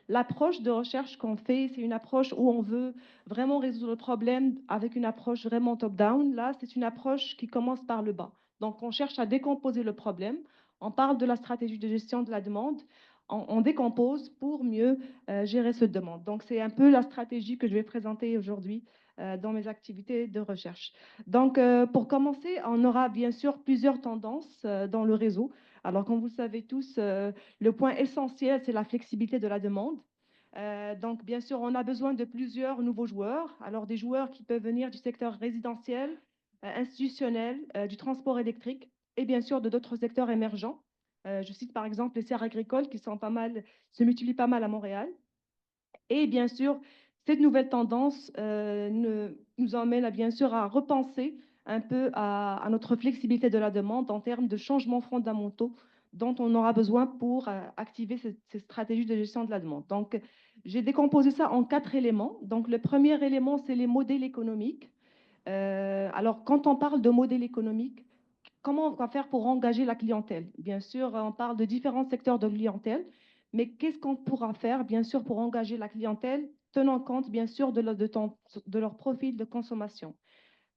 l'approche de recherche qu'on fait, c'est une approche où on veut vraiment résoudre le problème avec une approche vraiment top-down. Là, c'est une approche qui commence par le bas. Donc, on cherche à décomposer le problème. On parle de la stratégie de gestion de la demande. On décompose pour mieux gérer cette demande. Donc, c'est un peu la stratégie que je vais présenter aujourd'hui dans mes activités de recherche. Donc, pour commencer, on aura bien sûr plusieurs tendances dans le réseau. Alors, comme vous le savez tous, le point essentiel, c'est la flexibilité de la demande. Donc, bien sûr, on a besoin de plusieurs nouveaux joueurs. Alors, des joueurs qui peuvent venir du secteur résidentiel, institutionnel, du transport électrique et bien sûr de d'autres secteurs émergents. Je cite par exemple les serres agricoles qui sont se multiplient pas mal à Montréal. Et bien sûr, cette nouvelle tendance nous emmène bien sûr à repenser un peu à notre flexibilité de la demande en termes de changements fondamentaux dont on aura besoin pour activer ces stratégies de gestion de la demande. Donc, j'ai décomposé ça en 4 éléments. Donc, le premier élément, c'est les modèles économiques. Alors, quand on parle de modèle économique, comment on va faire pour engager la clientèle? Bien sûr, on parle de différents secteurs de clientèle, mais qu'est-ce qu'on pourra faire, bien sûr, pour engager la clientèle, tenant compte, bien sûr, de leur profil de consommation?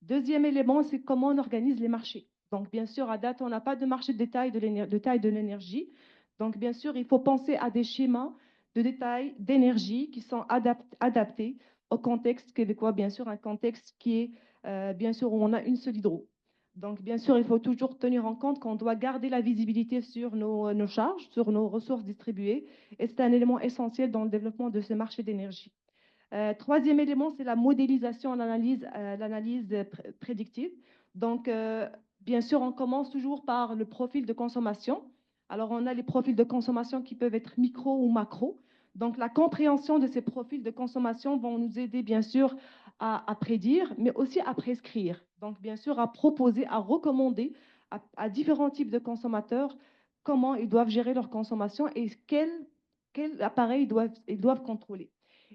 Deuxième élément, c'est comment on organise les marchés. Donc, bien sûr, à date, on n'a pas de marché de détail de l'énergie. Donc, bien sûr, il faut penser à des schémas de détail d'énergie qui sont adaptés au contexte québécois, bien sûr, un contexte qui est, bien sûr, où on a une seule hydro. Donc, bien sûr, il faut toujours tenir en compte qu'on doit garder la visibilité sur nos charges, sur nos ressources distribuées, et c'est un élément essentiel dans le développement de ces marchés d'énergie. Troisième élément, c'est la modélisation, l'analyse prédictive. Donc, bien sûr, on commence toujours par le profil de consommation. Alors, on a les profils de consommation qui peuvent être micro ou macro. Donc, la compréhension de ces profils de consommation vont nous aider, bien sûr, à prédire, mais aussi à prescrire. Donc, bien sûr, à proposer, à recommander à différents types de consommateurs comment ils doivent gérer leur consommation et quel appareil ils doivent contrôler.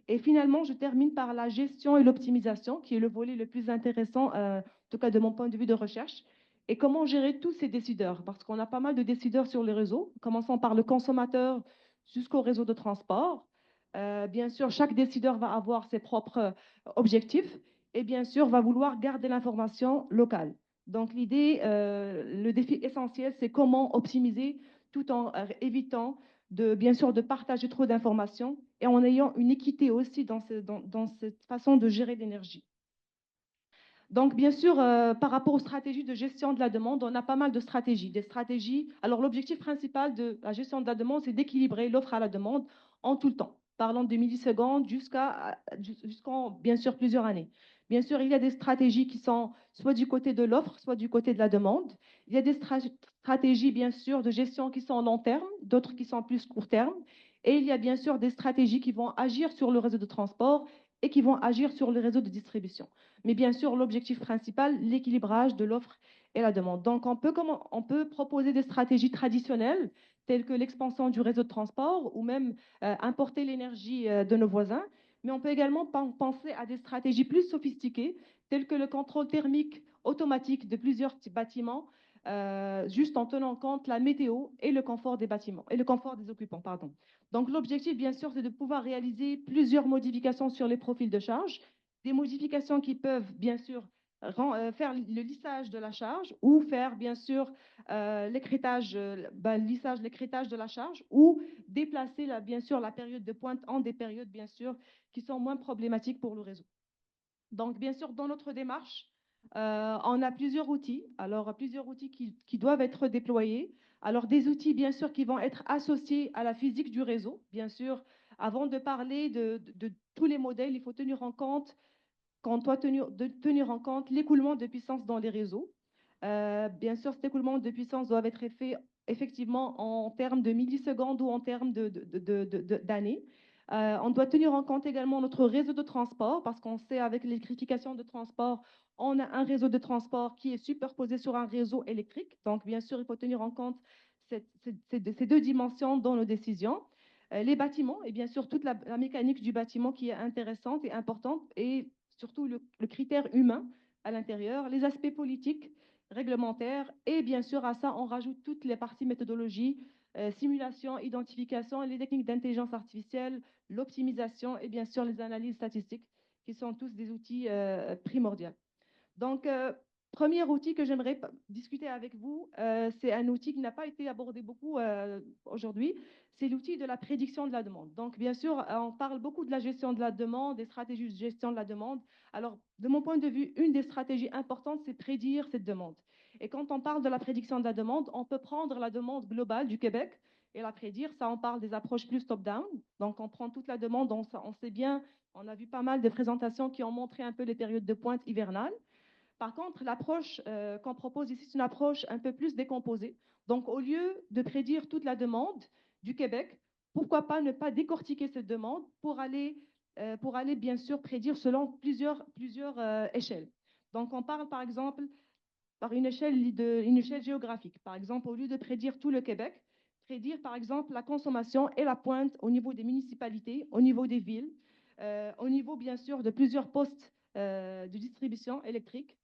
Et finalement, je termine par la gestion et l'optimisation, qui est le volet le plus intéressant, en tout cas de mon point de vue de recherche. Et comment gérer tous ces décideurs? Parce qu'on a pas mal de décideurs sur les réseaux, commençant par le consommateur jusqu'au réseau de transport. Bien sûr, chaque décideur va avoir ses propres objectifs et bien sûr va vouloir garder l'information locale. Donc l'idée, le défi essentiel, c'est comment optimiser tout en évitant bien sûr, de partager trop d'informations et en ayant une équité aussi dans cette façon de gérer l'énergie. Donc, bien sûr, par rapport aux stratégies de gestion de la demande, on a pas mal de stratégies. Des stratégies. Alors, l'objectif principal de la gestion de la demande, c'est d'équilibrer l'offre à la demande en tout le temps, parlant de millisecondes jusqu'en, bien sûr, plusieurs années. Bien sûr, il y a des stratégies qui sont soit du côté de l'offre, soit du côté de la demande. Il y a des stratégies, bien sûr, de gestion qui sont long terme, d'autres qui sont plus court terme. Et il y a bien sûr des stratégies qui vont agir sur le réseau de transport et qui vont agir sur le réseau de distribution. Mais bien sûr, l'objectif principal, l'équilibrage de l'offre et la demande. Donc, on peut proposer des stratégies traditionnelles telles que l'expansion du réseau de transport ou même importer l'énergie de nos voisins. Mais on peut également penser à des stratégies plus sophistiquées telles que le contrôle thermique automatique de plusieurs bâtiments, juste en tenant compte la météo et le confort des bâtiments et le confort des occupants, pardon. Donc, l'objectif, bien sûr, c'est de pouvoir réaliser plusieurs modifications sur les profils de charge, des modifications qui peuvent, bien sûr, faire le lissage de la charge ou faire, bien sûr, l'écrétage, lissage, l'écrétage de la charge ou déplacer, bien sûr, la période de pointe en des périodes, bien sûr, qui sont moins problématiques pour le réseau. Donc, bien sûr, dans notre démarche, on a plusieurs outils. Alors, plusieurs outils qui doivent être déployés. Alors, des outils, bien sûr, qui vont être associés à la physique du réseau. Bien sûr, avant de parler de tous les modèles, il faut tenir en compte qu'on doit tenir en compte l'écoulement de puissance dans les réseaux. Bien sûr, cet écoulement de puissance doit être fait effectivement en termes de millisecondes ou en termes d'années. On doit tenir en compte également notre réseau de transport parce qu'on sait avec l'électrification de transport, on a un réseau de transport qui est superposé sur un réseau électrique. Donc, bien sûr, il faut tenir en compte ces deux dimensions dans nos décisions. Les bâtiments et bien sûr toute la mécanique du bâtiment qui est intéressante et importante et surtout le critère humain à l'intérieur, les aspects politiques, réglementaires et bien sûr à ça on rajoute toutes les parties méthodologie, simulation, identification, les techniques d'intelligence artificielle, l'optimisation et bien sûr les analyses statistiques qui sont tous des outils primordiaux. Donc, Premier outil que j'aimerais discuter avec vous, c'est un outil qui n'a pas été abordé beaucoup aujourd'hui, c'est l'outil de la prédiction de la demande. Donc, bien sûr, on parle beaucoup de la gestion de la demande, des stratégies de gestion de la demande. Alors, de mon point de vue, une des stratégies importantes, c'est prédire cette demande. Et quand on parle de la prédiction de la demande, on peut prendre la demande globale du Québec et la prédire. Ça, on parle des approches plus top-down. Donc, on prend toute la demande, on sait bien, on a vu pas mal de présentations qui ont montré un peu les périodes de pointe hivernales. Par contre, l'approche qu'on propose ici, c'est une approche un peu plus décomposée. Donc, au lieu de prédire toute la demande du Québec, pourquoi pas ne pas décortiquer cette demande pour aller bien sûr prédire selon plusieurs échelles. Donc, on parle par exemple par une échelle géographique. Par exemple, au lieu de prédire tout le Québec, prédire par exemple la consommation et la pointe au niveau des municipalités, au niveau des villes, au niveau bien sûr de plusieurs postes de distribution électrique,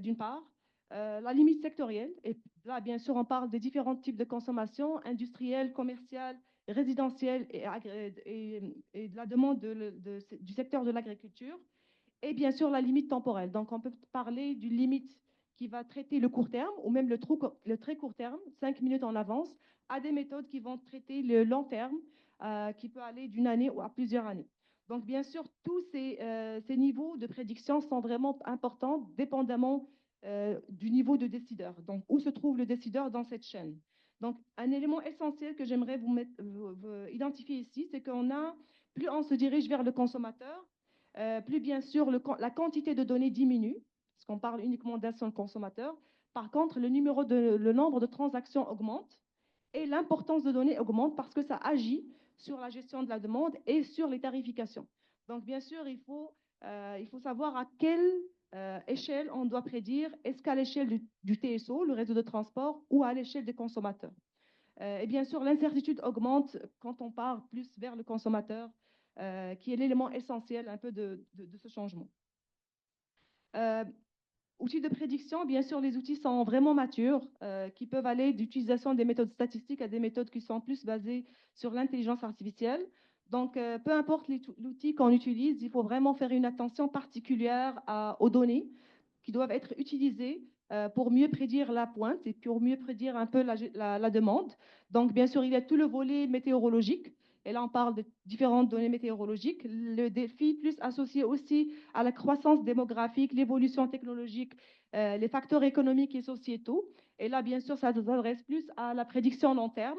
d'une part, la limite sectorielle, et là bien sûr on parle des différents types de consommation, industrielle, commerciale, résidentielle et de la demande du secteur de l'agriculture, et bien sûr la limite temporelle. Donc on peut parler d'une limite qui va traiter le court terme ou même le très court terme, 5 minutes en avance, à des méthodes qui vont traiter le long terme, qui peut aller d'une année ou à plusieurs années. Donc, bien sûr, tous ces niveaux de prédiction sont vraiment importants, dépendamment du niveau de décideur. Donc, où se trouve le décideur dans cette chaîne? Donc, un élément essentiel que j'aimerais vous identifier ici, c'est plus on se dirige vers le consommateur, plus bien sûr la quantité de données diminue, parce qu'on parle uniquement d'un seul consommateur. Par contre, le nombre de transactions augmente et l'importance de données augmente parce que ça agit sur la gestion de la demande et sur les tarifications. Donc, bien sûr, il faut savoir à quelle échelle on doit prédire. Est-ce qu'à l'échelle du TSO, le réseau de transport, ou à l'échelle des consommateurs? Et bien sûr, l'incertitude augmente quand on part plus vers le consommateur, qui est l'élément essentiel un peu de ce changement. Outils de prédiction, bien sûr, les outils sont vraiment matures, qui peuvent aller d'utilisation des méthodes statistiques à des méthodes qui sont plus basées sur l'intelligence artificielle. Donc, peu importe l'outil qu'on utilise, il faut vraiment faire une attention particulière aux données qui doivent être utilisées pour mieux prédire la pointe et pour mieux prédire un peu la demande. Donc, bien sûr, il y a tout le volet météorologique. Et là, on parle de différentes données météorologiques. Le défi plus associé aussi à la croissance démographique, l'évolution technologique, les facteurs économiques et sociétaux. Et là, bien sûr, ça s'adresse plus à la prédiction long terme.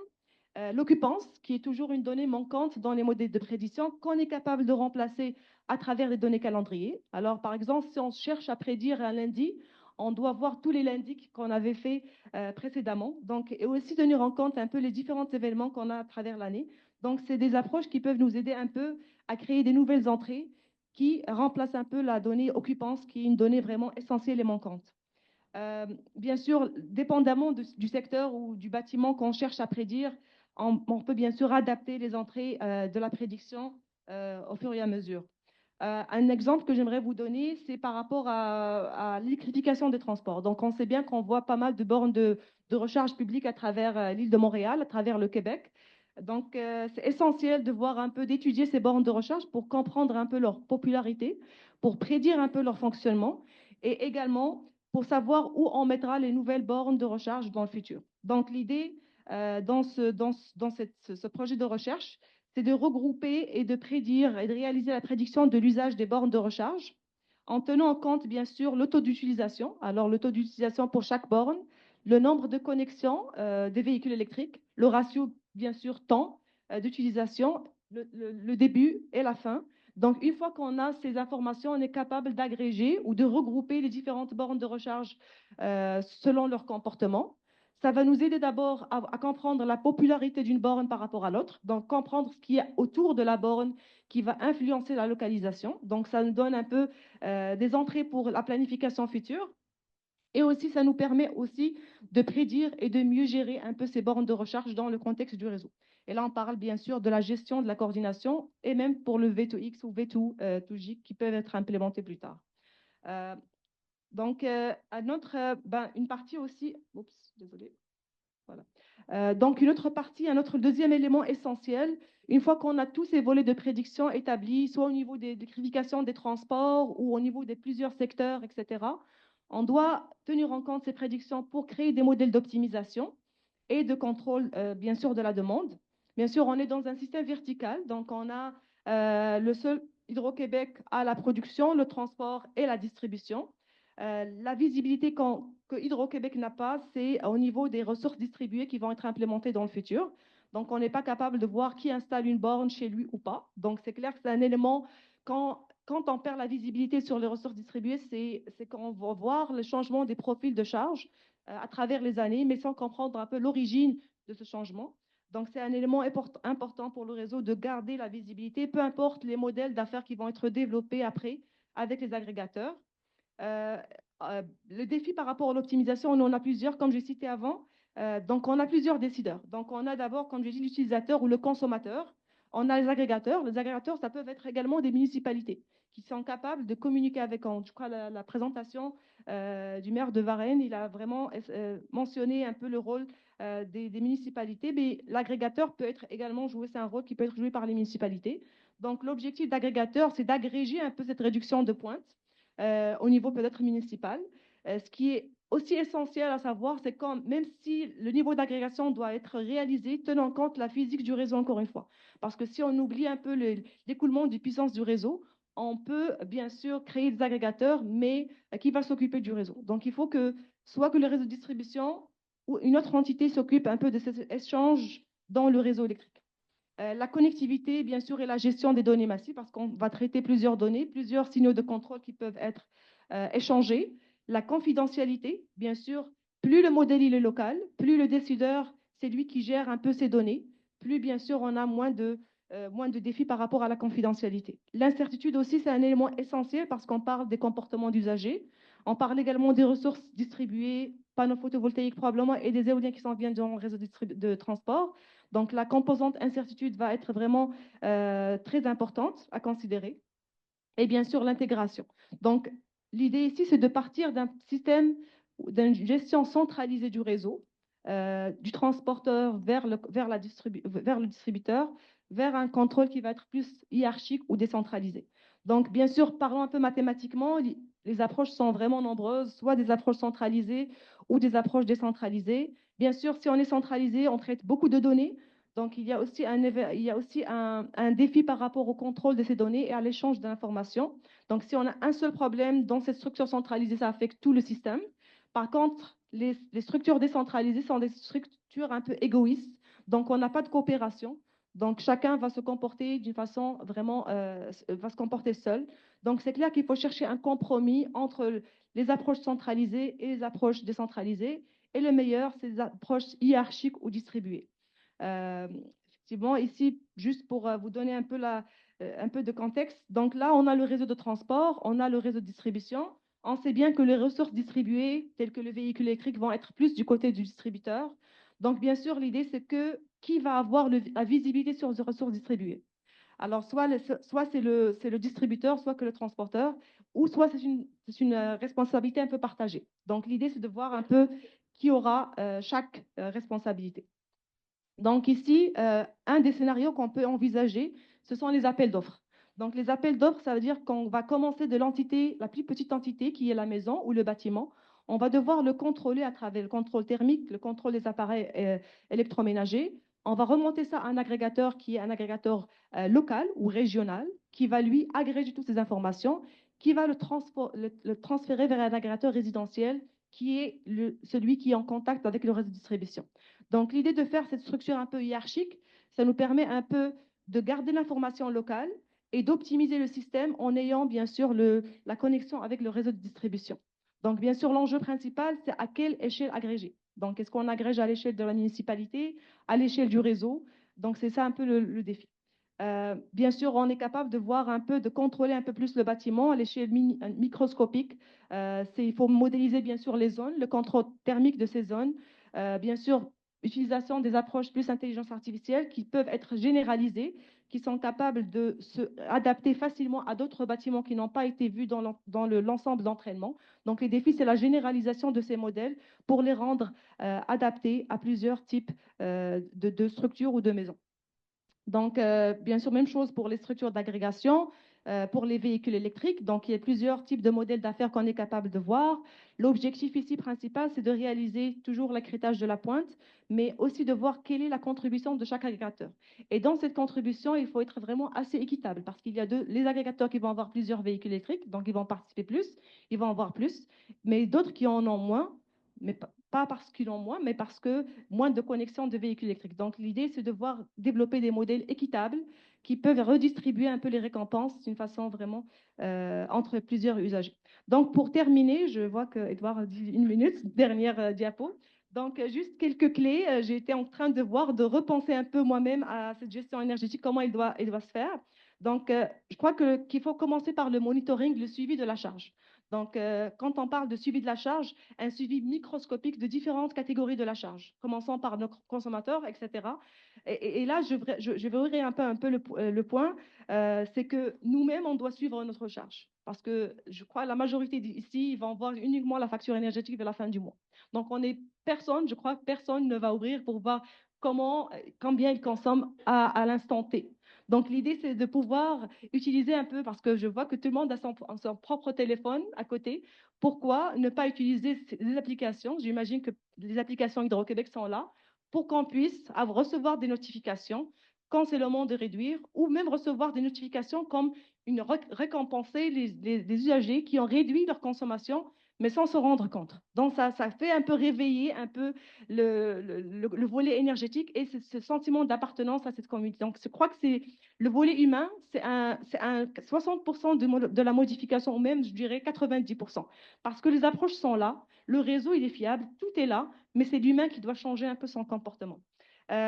L'occupance, qui est toujours une donnée manquante dans les modèles de prédiction, qu'on est capable de remplacer à travers les données calendrier. Alors, par exemple, si on cherche à prédire un lundi, on doit voir tous les lundis qu'on avait fait précédemment. Donc, et aussi tenir en compte un peu les différents événements qu'on a à travers l'année. Donc, c'est des approches qui peuvent nous aider un peu à créer des nouvelles entrées qui remplacent un peu la donnée occupance, qui est une donnée vraiment essentielle et manquante. Bien sûr, dépendamment du secteur ou du bâtiment qu'on cherche à prédire, on peut bien sûr adapter les entrées de la prédiction au fur et à mesure. Un exemple que j'aimerais vous donner, c'est par rapport à l'électrification des transports. Donc, on sait bien qu'on voit pas mal de bornes de recharge publique à travers l'île de Montréal, à travers le Québec. Donc, c'est essentiel de voir un peu, d'étudier ces bornes de recharge pour comprendre un peu leur popularité, pour prédire un peu leur fonctionnement et également pour savoir où on mettra les nouvelles bornes de recharge dans le futur. Donc, l'idée dans ce projet de recherche, c'est de regrouper et de prédire et de réaliser la prédiction de l'usage des bornes de recharge en tenant en compte, bien sûr, le taux d'utilisation. Alors, le taux d'utilisation pour chaque borne, le nombre de connexions des véhicules électriques, le ratio, bien sûr, temps d'utilisation, le début et la fin. Donc, une fois qu'on a ces informations, on est capable d'agréger ou de regrouper les différentes bornes de recharge selon leur comportement. Ça va nous aider d'abord à comprendre la popularité d'une borne par rapport à l'autre, donc comprendre ce qu'il y a autour de la borne qui va influencer la localisation. Donc, ça nous donne un peu des entrées pour la planification future. Et aussi, ça nous permet aussi de prédire et de mieux gérer un peu ces bornes de recharge dans le contexte du réseau. Et là, on parle bien sûr de la gestion de la coordination et même pour le V2X ou V2J qui peuvent être implémentés plus tard. Donc, une partie aussi, oups, désolé. Voilà. Donc, une autre partie, un autre deuxième élément essentiel, une fois qu'on a tous ces volets de prédiction établis, soit au niveau des électrifications des transports ou au niveau des plusieurs secteurs, etc., On doit tenir en compte ces prédictions pour créer des modèles d'optimisation et de contrôle, bien sûr, de la demande. Bien sûr, on est dans un système vertical, donc on a le seul Hydro-Québec à la production, le transport et la distribution. La visibilité que Hydro-Québec n'a pas, c'est au niveau des ressources distribuées qui vont être implémentées dans le futur. Donc, on n'est pas capable de voir qui installe une borne chez lui ou pas. Donc, c'est clair que c'est un élément, quand on perd la visibilité sur les ressources distribuées, c'est qu'on va voir le changement des profils de charge à travers les années, mais sans comprendre un peu l'origine de ce changement. Donc, c'est un élément important pour le réseau de garder la visibilité, peu importe les modèles d'affaires qui vont être développés après avec les agrégateurs. Le défi par rapport à l'optimisation, on en a plusieurs, comme j'ai cité avant. Donc, on a plusieurs décideurs. Donc, on a d'abord, comme j'ai dit, l'utilisateur ou le consommateur. On a les agrégateurs. Les agrégateurs, ça peut être également des municipalités qui sont capables de communiquer avec eux. Je crois la présentation du maire de Varennes, il a vraiment mentionné un peu le rôle des municipalités, mais l'agrégateur peut être également joué, c'est un rôle qui peut être joué par les municipalités. Donc, l'objectif d'agrégateur, c'est d'agréger un peu cette réduction de pointe au niveau peut-être municipal. Ce qui est aussi essentiel à savoir, c'est quand même si le niveau d'agrégation doit être réalisé, tenant compte de la physique du réseau encore une fois. Parce que si on oublie un peu l'écoulement de puissance du réseau, on peut bien sûr créer des agrégateurs, mais qui va s'occuper du réseau. Donc, il faut que soit que le réseau de distribution ou une autre entité s'occupe un peu de cet échange dans le réseau électrique. La connectivité, bien sûr, et la gestion des données massives, parce qu'on va traiter plusieurs données, plusieurs signaux de contrôle qui peuvent être échangés. La confidentialité, bien sûr, plus le modèle il est local, plus le décideur, c'est lui qui gère un peu ces données, plus, bien sûr, on a moins de défis par rapport à la confidentialité. L'incertitude aussi, c'est un élément essentiel parce qu'on parle des comportements d'usagers. On parle également des ressources distribuées, panneaux photovoltaïques probablement, et des éoliens qui s'en viennent dans le réseau de transport. Donc, la composante incertitude va être vraiment très importante à considérer. Et bien sûr, l'intégration. Donc, l'idée ici, c'est de partir d'un système, d'une gestion centralisée du réseau, du transporteur vers le distributeur, vers un contrôle qui va être plus hiérarchique ou décentralisé. Donc, bien sûr, parlons un peu mathématiquement, les approches sont vraiment nombreuses, soit des approches centralisées ou des approches décentralisées. Bien sûr, si on est centralisé, on traite beaucoup de données. Donc, il y a aussi un défi par rapport au contrôle de ces données et à l'échange d'informations. Donc, si on a un seul problème dans cette structure centralisée, ça affecte tout le système. Par contre, les structures décentralisées sont des structures un peu égoïstes. Donc, on n'a pas de coopération. Donc, chacun va se comporter d'une façon vraiment, va se comporter seul. Donc, c'est clair qu'il faut chercher un compromis entre les approches centralisées et les approches décentralisées. Et le meilleur, c'est les approches hiérarchiques ou distribuées. Effectivement, ici, juste pour vous donner un peu de contexte, donc là, on a le réseau de transport, on a le réseau de distribution. On sait bien que les ressources distribuées, telles que le véhicule électrique, vont être plus du côté du distributeur. Donc, bien sûr, l'idée, c'est que qui va avoir la visibilité sur les ressources distribuées? Alors, soit c'est le distributeur, soit que le transporteur, ou soit c'est une responsabilité un peu partagée. Donc, l'idée, c'est de voir un peu qui aura chaque responsabilité. Donc ici, un des scénarios qu'on peut envisager, ce sont les appels d'offres. Donc les appels d'offres, ça veut dire qu'on va commencer de l'entité, la plus petite entité qui est la maison ou le bâtiment. On va devoir le contrôler à travers le contrôle thermique, le contrôle des appareils électroménagers. On va remonter ça à un agrégateur qui est un agrégateur local ou régional qui va lui agréger toutes ces informations, qui va le transférer vers un agrégateur résidentiel qui est celui qui est en contact avec le réseau de distribution. Donc, l'idée de faire cette structure un peu hiérarchique, ça nous permet un peu de garder l'information locale et d'optimiser le système en ayant bien sûr la connexion avec le réseau de distribution. Donc, bien sûr, l'enjeu principal, c'est à quelle échelle agréger. Donc, est-ce qu'on agrège à l'échelle de la municipalité, à l'échelle du réseau? Donc, c'est ça un peu le défi. Bien sûr, on est capable de voir un peu, de contrôler un peu plus le bâtiment à l'échelle microscopique. Il faut modéliser bien sûr les zones, le contrôle thermique de ces zones. Bien sûr, utilisation des approches plus intelligence artificielle qui peuvent être généralisées, qui sont capables de se adapter facilement à d'autres bâtiments qui n'ont pas été vus dans l'ensemble d'entraînement. Donc, les défis, c'est la généralisation de ces modèles pour les rendre adaptés à plusieurs types de structures ou de maisons. Donc, bien sûr, même chose pour les structures d'agrégation. pour les véhicules électriques. Donc, il y a plusieurs types de modèles d'affaires qu'on est capable de voir. L'objectif ici principal, c'est de réaliser toujours l'accrétage de la pointe, mais aussi de voir quelle est la contribution de chaque agrégateur. Et dans cette contribution, il faut être vraiment assez équitable parce qu'il y a les agrégateurs qui vont avoir plusieurs véhicules électriques, donc ils vont participer plus, ils vont avoir plus, mais d'autres qui en ont moins, mais pas parce qu'ils ont moins, mais parce que moins de connexions de véhicules électriques. Donc, l'idée, c'est de voir développer des modèles équitables qui peuvent redistribuer un peu les récompenses d'une façon vraiment entre plusieurs usagers. Donc, pour terminer, je vois que Edouard a dit 1 minute, dernière diapo. Donc, juste quelques clés. J'ai été en train de voir, de repenser un peu moi-même à cette gestion énergétique, comment elle doit se faire. Donc, je crois qu'il faut commencer par le monitoring, le suivi de la charge. Donc, quand on parle de suivi de la charge, un suivi microscopique de différentes catégories de la charge, commençant par nos consommateurs, etc. Et là, je vais ouvrir un peu le point, c'est que nous-mêmes, on doit suivre notre charge. Parce que je crois que la majorité ici, ils vont voir uniquement la facture énergétique vers la fin du mois. Donc, je crois que personne ne va ouvrir pour voir combien ils consomment à l'instant T. Donc, l'idée, c'est de pouvoir utiliser un peu, parce que je vois que tout le monde a son propre téléphone à côté. Pourquoi ne pas utiliser les applications? J'imagine que les applications Hydro-Québec sont là pour qu'on puisse recevoir des notifications quand c'est le moment de réduire, ou même recevoir des notifications comme récompenser les usagers qui ont réduit leur consommation mais sans se rendre compte. Donc, ça fait un peu réveiller un peu le volet énergétique et ce sentiment d'appartenance à cette communauté. Donc, je crois que c'est le volet humain, c'est un 60% de la modification, ou même, je dirais, 90%. Parce que les approches sont là, le réseau, il est fiable, tout est là, mais c'est l'humain qui doit changer un peu son comportement.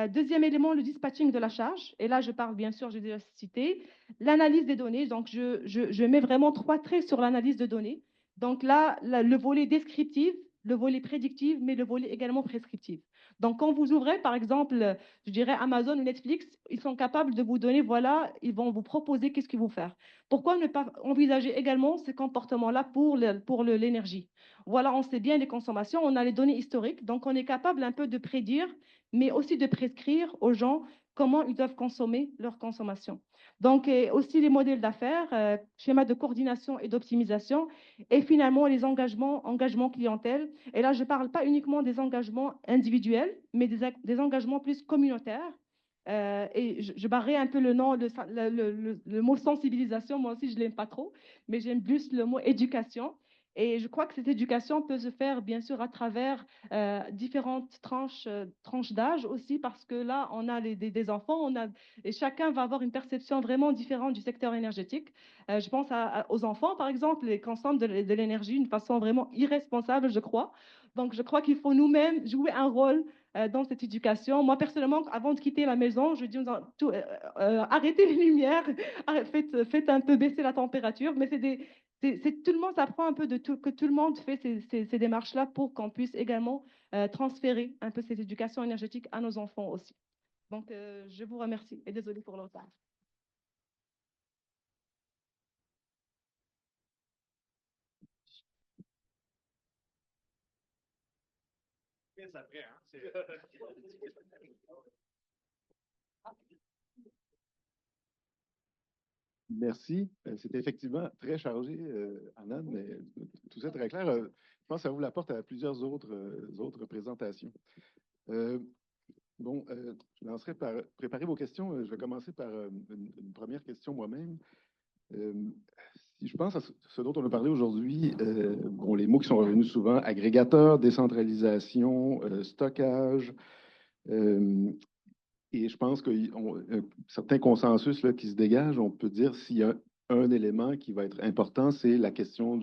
Deuxième élément, le dispatching de la charge. Et là, je parle, bien sûr, j'ai déjà cité, l'analyse des données. Donc, je mets vraiment 3 traits sur l'analyse de données. Donc là, le volet descriptif, le volet prédictif, mais le volet également prescriptif. Donc, quand vous ouvrez, par exemple, je dirais Amazon ou Netflix, ils sont capables de vous donner, voilà, ils vont vous proposer qu'est-ce qu'ils vont faire. Pourquoi ne pas envisager également ces comportements-là pour l'énergie? Voilà, on sait bien les consommations, on a les données historiques, donc on est capable un peu de prédire, mais aussi de prescrire aux gens comment ils doivent consommer leur consommation. Donc, aussi les modèles d'affaires, schéma de coordination et d'optimisation, et finalement les engagements clientèle. Et là, je ne parle pas uniquement des engagements individuels, mais des engagements plus communautaires. Et je barrais un peu le nom, le mot sensibilisation, moi aussi je ne l'aime pas trop, mais j'aime plus le mot éducation. Et je crois que cette éducation peut se faire, bien sûr, à travers différentes tranches d'âge aussi, parce que là, on a des enfants, et chacun va avoir une perception vraiment différente du secteur énergétique. Je pense aux enfants, par exemple, ils consomment de l'énergie d'une façon vraiment irresponsable, je crois. Donc, je crois qu'il faut nous-mêmes jouer un rôle dans cette éducation. Moi, personnellement, avant de quitter la maison, je dis arrêtez les lumières, faites un peu baisser la température, mais tout le monde s'apprend un peu que tout le monde fait ces démarches-là pour qu'on puisse également transférer un peu cette éducation énergétique à nos enfants aussi. Donc, je vous remercie et désolée pour le retard. Après, hein? Merci. C'était effectivement très chargé, Anand, mais tout ça très clair. Je pense que ça ouvre la porte à plusieurs autres présentations. Bon, je lancerai par préparer vos questions. Je vais commencer par une première question moi-même. Si je pense à ce dont on a parlé aujourd'hui, bon, les mots qui sont revenus souvent, agrégateur, décentralisation, stockage, et je pense qu'il y a un certain consensus là, qui se dégage. On peut dire s'il y a un élément qui va être important, c'est la question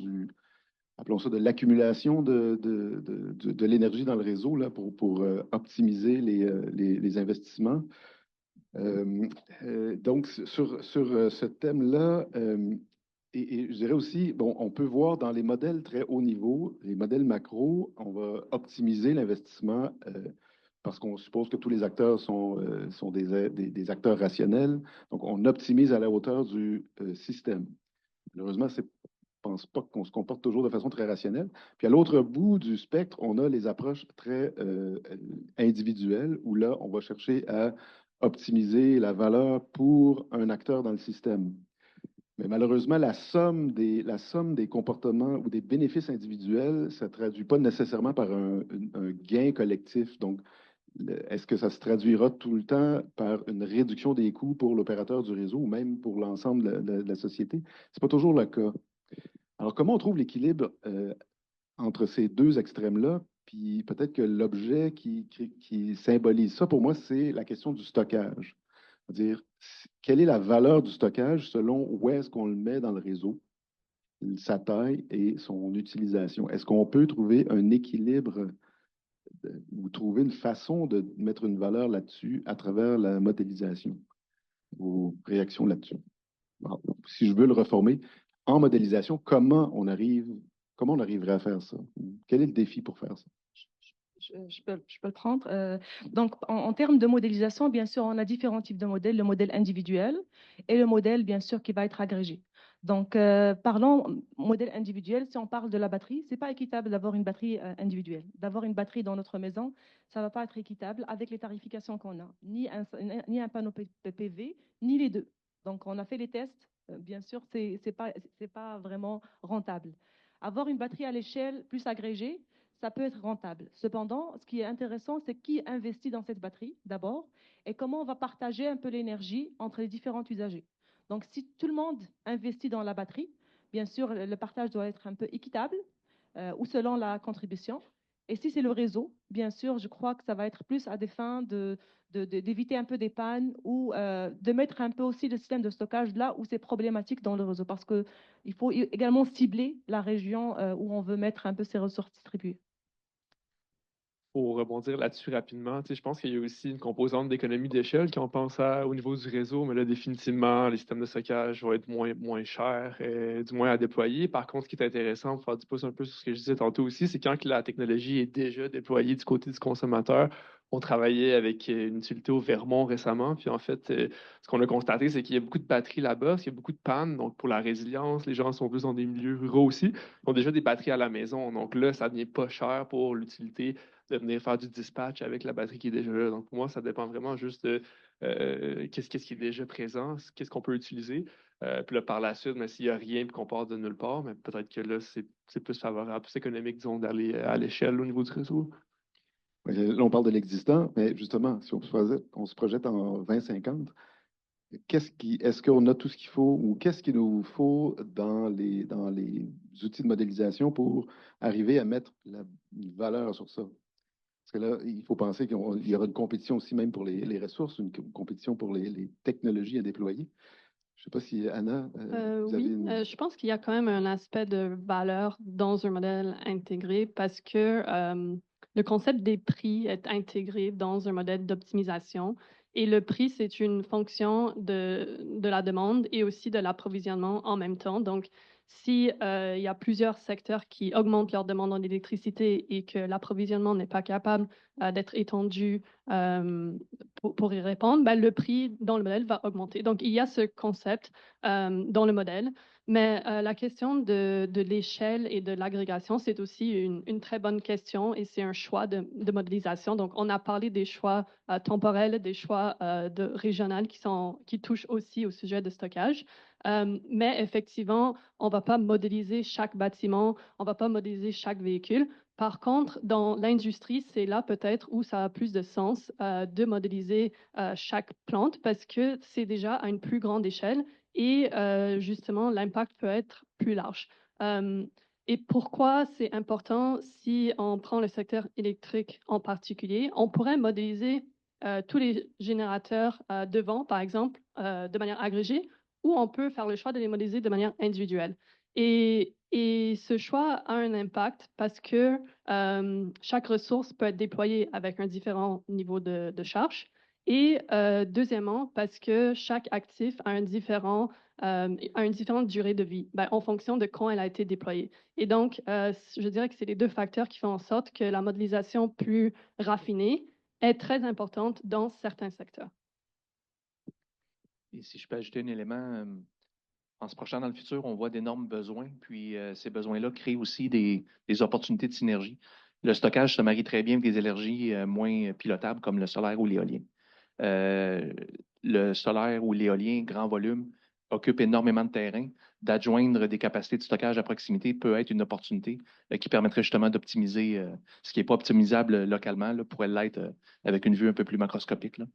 appelons ça de l'accumulation de l'énergie dans le réseau là, pour optimiser les investissements. Donc, sur ce thème-là, et je dirais aussi, bon, on peut voir dans les modèles très haut niveau, les modèles macro, on va optimiser l'investissement parce qu'on suppose que tous les acteurs sont des acteurs rationnels. Donc, on optimise à la hauteur du système. Malheureusement, je ne pense pas qu'on se comporte toujours de façon très rationnelle. Puis à l'autre bout du spectre, on a les approches très individuelles où là, on va chercher à optimiser la valeur pour un acteur dans le système. Mais malheureusement, la somme des comportements ou des bénéfices individuels, ça ne traduit pas nécessairement par un gain collectif. Donc, est-ce que ça se traduira tout le temps par une réduction des coûts pour l'opérateur du réseau ou même pour l'ensemble de la société? Ce n'est pas toujours le cas. Alors, comment on trouve l'équilibre entre ces deux extrêmes-là? Puis peut-être que l'objet qui symbolise ça, pour moi, c'est la question du stockage. C'est-à-dire, quelle est la valeur du stockage selon où est-ce qu'on le met dans le réseau, sa taille et son utilisation? Est-ce qu'on peut trouver un équilibre ou trouver une façon de mettre une valeur là-dessus à travers la modélisation? Vos réactions là-dessus? Bon, si je veux le reformer, en modélisation, comment on arriverait à faire ça? Quel est le défi pour faire ça? Je peux le prendre. Donc, en termes de modélisation, bien sûr, on a différents types de modèles, le modèle individuel et le modèle, bien sûr, qui va être agrégé. Donc, parlons modèle individuel. Si on parle de la batterie, ce n'est pas équitable d'avoir une batterie individuelle. D'avoir une batterie dans notre maison, ça ne va pas être équitable avec les tarifications qu'on a. Ni un panneau PV, ni les deux. Donc, on a fait les tests. Bien sûr, ce n'est pas vraiment rentable. Avoir une batterie à l'échelle plus agrégée, ça peut être rentable. Cependant, ce qui est intéressant, c'est qui investit dans cette batterie d'abord et comment on va partager un peu l'énergie entre les différents usagers. Donc, si tout le monde investit dans la batterie, bien sûr, le partage doit être un peu équitable ou selon la contribution. Et si c'est le réseau, bien sûr, je crois que ça va être plus à des fins d'éviter un peu des pannes ou de mettre un peu aussi le système de stockage là où c'est problématique dans le réseau parce qu'il faut également cibler la région où on veut mettre un peu ces ressources distribuées. Pour rebondir là-dessus rapidement, je pense qu'il y a aussi une composante d'économie d'échelle quand on pense au niveau du réseau, mais là, définitivement, les systèmes de stockage vont être moins chers, du moins à déployer. Par contre, ce qui est intéressant, pour faire du pouce un peu sur ce que je disais tantôt aussi, c'est quand la technologie est déjà déployée du côté du consommateur. On travaillait avec une utilité au Vermont récemment, puis en fait, ce qu'on a constaté, c'est qu'il y a beaucoup de batteries là-bas, parce qu'il y a beaucoup de pannes, donc pour la résilience, les gens sont plus dans des milieux ruraux aussi, ils ont déjà des batteries à la maison, donc là, ça devient pas cher pour l'utilité de venir faire du dispatch avec la batterie qui est déjà là. Donc, pour moi, ça dépend vraiment juste de qu'est-ce qui est déjà présent, qu'est-ce qu'on peut utiliser. Puis là, par la suite, mais s'il n'y a rien et qu'on part de nulle part, mais peut-être que là, c'est plus favorable, plus économique, disons, d'aller à l'échelle au niveau du réseau. Là, on parle de l'existant, mais justement, si on se projette en 2050, est-ce qu'on a tout ce qu'il faut ou qu'est-ce qu'il nous faut dans les outils de modélisation pour arriver à mettre une valeur sur ça? Parce que là, il faut penser qu'il y aura une compétition aussi même pour les ressources, une compétition pour les technologies à déployer. Je ne sais pas si, Anna, vous avez Oui, je pense qu'il y a quand même un aspect de valeur dans un modèle intégré parce que le concept des prix est intégré dans un modèle d'optimisation et le prix, c'est une fonction de la demande et aussi de l'approvisionnement en même temps. Donc, si il y a plusieurs secteurs qui augmentent leur demande en électricité et que l'approvisionnement n'est pas capable d'être étendu euh, pour y répondre, ben, le prix dans le modèle va augmenter. Donc, il y a ce concept dans le modèle. Mais la question de l'échelle et de l'agrégation, c'est aussi une très bonne question et c'est un choix de modélisation. Donc, on a parlé des choix temporels, des choix régionaux qui touchent aussi au sujet de stockage. Mais effectivement, on ne va pas modéliser chaque bâtiment, on ne va pas modéliser chaque véhicule. Par contre, dans l'industrie, c'est là peut-être où ça a plus de sens de modéliser chaque plante parce que c'est déjà à une plus grande échelle et justement, l'impact peut être plus large. Et pourquoi c'est important si on prend le secteur électrique en particulier? On pourrait modéliser tous les générateurs de vent, par exemple, de manière agrégée, ou on peut faire le choix de les modéliser de manière individuelle. Et ce choix a un impact parce que chaque ressource peut être déployée avec un différent niveau de charge. Et deuxièmement, parce que chaque actif a une différente durée de vie en fonction de quand elle a été déployée. Et donc, je dirais que c'est les deux facteurs qui font en sorte que la modélisation plus raffinée est très importante dans certains secteurs. Et si je peux ajouter un élément, en se projetant dans le futur, on voit d'énormes besoins, puis ces besoins-là créent aussi des opportunités de synergie. Le stockage se marie très bien avec des énergies moins pilotables comme le solaire ou l'éolien. Le solaire ou l'éolien, grand volume, occupe énormément de terrain, d'adjoindre des capacités de stockage à proximité peut être une opportunité qui permettrait justement d'optimiser ce qui n'est pas optimisable localement, là, pourrait l'être avec une vue un peu plus macroscopique, là.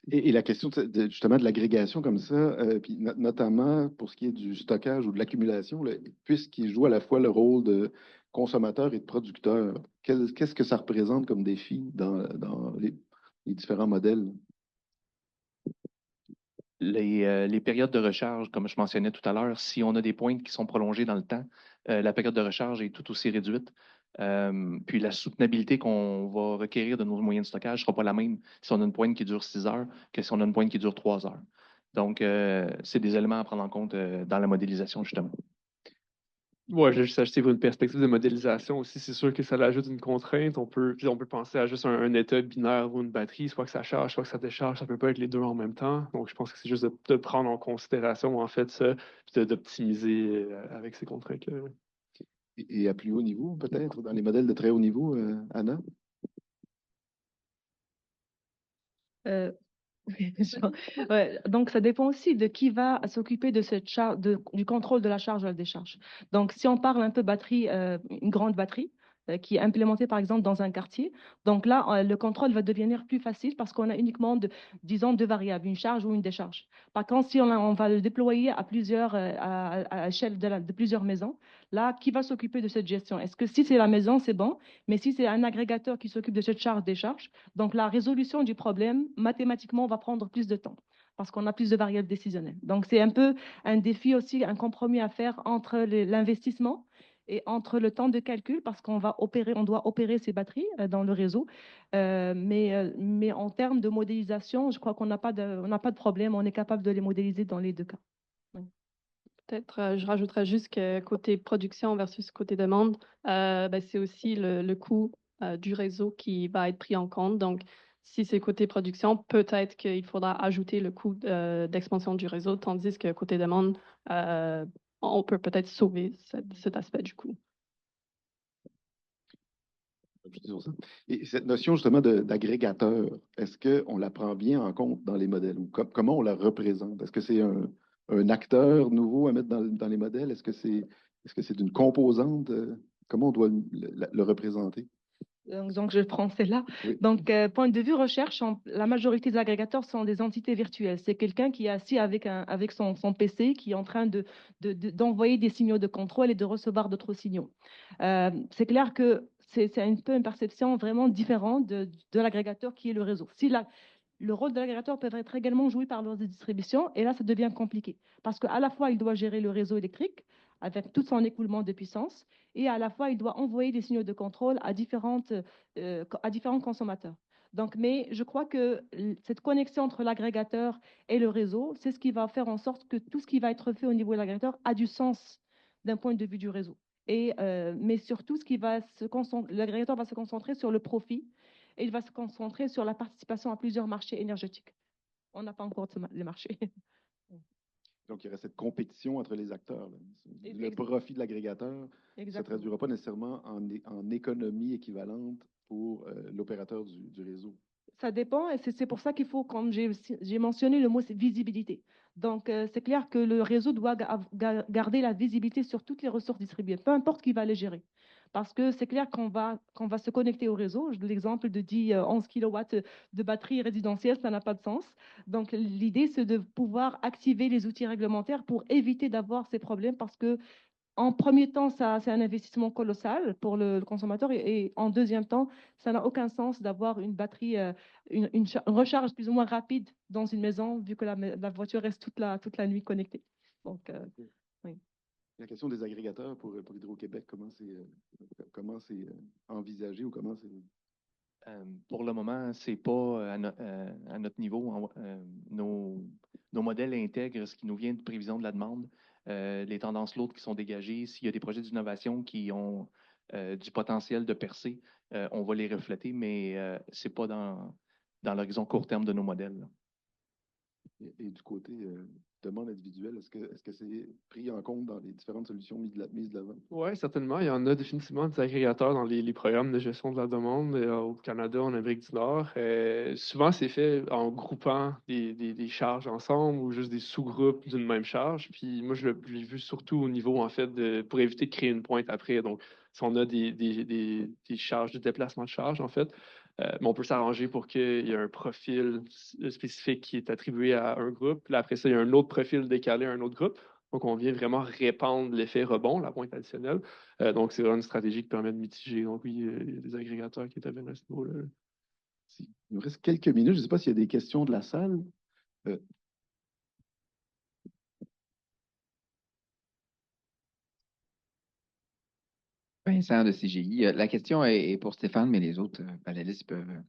Et la question justement de l'agrégation comme ça, puis notamment pour ce qui est du stockage ou de l'accumulation, là, puisqu'il joue à la fois le rôle de consommateur et de producteur, qu'est-ce que ça représente comme défi dans les différents modèles? Les périodes de recharge, comme je mentionnais tout à l'heure, si on a des pointes qui sont prolongées dans le temps, la période de recharge est tout aussi réduite. Puis la soutenabilité qu'on va requérir de nos moyens de stockage ne sera pas la même si on a une pointe qui dure 6 heures que si on a une pointe qui dure 3 heures. Donc, c'est des éléments à prendre en compte dans la modélisation, justement. Ouais, je vais juste ajouter pour une perspective de modélisation aussi. C'est sûr que ça ajoute une contrainte. On peut penser à juste un état binaire ou une batterie, soit que ça charge, soit que ça décharge. Ça peut pas être les deux en même temps. Donc, je pense que c'est juste de prendre en considération, en fait, ça, puis d'optimiser avec ces contraintes-là. Et à plus haut niveau, peut-être, dans les modèles de très haut niveau, Anna? Euh, ouais, donc, ça dépend aussi de qui va s'occuper de cette charge, du contrôle de la charge ou la décharge. Donc, si on parle un peu batterie, une grande batterie qui est implémentée par exemple dans un quartier, donc là, le contrôle va devenir plus facile parce qu'on a uniquement, disons, deux variables, une charge ou une décharge. Par contre, si on va le déployer à plusieurs, à échelle de plusieurs maisons, là, qui va s'occuper de cette gestion? Est-ce que si c'est la maison, c'est bon, mais si c'est un agrégateur qui s'occupe de cette charge-décharge, donc la résolution du problème, mathématiquement, va prendre plus de temps parce qu'on a plus de variables décisionnelles. Donc, c'est un peu un défi aussi, un compromis à faire entre l'investissement et entre le temps de calcul parce qu'on doit opérer ces batteries dans le réseau. Mais en termes de modélisation, je crois qu'on n'a pas de problème. On est capable de les modéliser dans les deux cas. Oui. Peut-être, je rajouterais juste que côté production versus côté demande, ben, c'est aussi le coût du réseau qui va être pris en compte. Donc, si c'est côté production, peut-être qu'il faudra ajouter le coût d'expansion du réseau, tandis que côté demande, euh, on peut peut-être sauver cet aspect du coût. Sur ça. Et cette notion justement d'agrégateur, est-ce qu'on la prend bien en compte dans les modèles ou comment on la représente? Est-ce que c'est un acteur nouveau à mettre dans les modèles? Est-ce que c'est une composante? Comment on doit le représenter? Donc, je prends celle-là. Oui. Donc, point de vue recherche, la majorité des agrégateurs sont des entités virtuelles. C'est quelqu'un qui est assis avec son PC, qui est en train d'envoyer des signaux de contrôle et de recevoir d'autres signaux. C'est clair que c'est un peu une perception vraiment différente de l'agrégateur qui est le réseau. Le rôle de l'agrégateur peut être également joué par l'ordre de distribution, et là, ça devient compliqué. Parce qu'à la fois, il doit gérer le réseau électrique avec tout son écoulement de puissance, et à la fois, il doit envoyer des signaux de contrôle à différents consommateurs. Donc, mais je crois que cette connexion entre l'agrégateur et le réseau, c'est ce qui va faire en sorte que tout ce qui va être fait au niveau de l'agrégateur a du sens d'un point de vue du réseau. Mais surtout, l'agrégateur va se concentrer sur le profit et il va se concentrer sur la participation à plusieurs marchés énergétiques. On n'a pas encore les marchés. Donc, il y aurait cette compétition entre les acteurs, là. Le profit de l'agrégateur ne se traduira pas nécessairement en économie équivalente pour l'opérateur du réseau. Ça dépend et c'est pour ça qu'il faut, comme j'ai mentionné le mot, c'est visibilité. Donc, c'est clair que le réseau doit garder la visibilité sur toutes les ressources distribuées, peu importe qui va les gérer. Parce que c'est clair qu'on va se connecter au réseau. L'exemple de 11 kilowatts de batterie résidentielle, ça n'a pas de sens. Donc, l'idée, c'est de pouvoir activer les outils réglementaires pour éviter d'avoir ces problèmes parce que en premier temps, c'est un investissement colossal pour le consommateur et en deuxième temps, ça n'a aucun sens d'avoir une batterie, une recharge plus ou moins rapide dans une maison vu que la voiture reste toute la nuit connectée. Donc, oui. La question des agrégateurs pour Hydro-Québec, comment c'est envisagé ou comment c'est... Pour le moment, c'est pas à notre niveau. Nos modèles intègrent ce qui nous vient de prévision de la demande, les tendances lourdes qui sont dégagées. S'il y a des projets d'innovation qui ont du potentiel de percer, on va les refléter, mais c'est pas dans l'horizon court terme de nos modèles, là. Et du côté demande individuelle, est-ce que c'est pris en compte dans les différentes solutions mises de l'avant? Oui, certainement. Il y en a définitivement des agrégateurs dans les programmes de gestion de la demande au Canada, en Amérique du Nord. Souvent, c'est fait en groupant des charges ensemble ou juste des sous-groupes d'une même charge. Puis moi, je l'ai vu surtout au niveau, en fait, pour éviter de créer une pointe après. Donc, si on a des charges de déplacement de charge, en fait, mais on peut s'arranger pour qu'il y ait un profil spécifique qui est attribué à un groupe. Puis là, après ça, il y a un autre profil décalé à un autre groupe. Donc, on vient vraiment répandre l'effet rebond, la pointe additionnelle. Donc, c'est vraiment une stratégie qui permet de mitiger. Donc, oui, il y a des agrégateurs qui interviennent à ce niveau-là. Il nous reste quelques minutes. Je ne sais pas s'il y a des questions de la salle. Vincent de CGI. La question est pour Stéphane, mais les autres panélistes peuvent.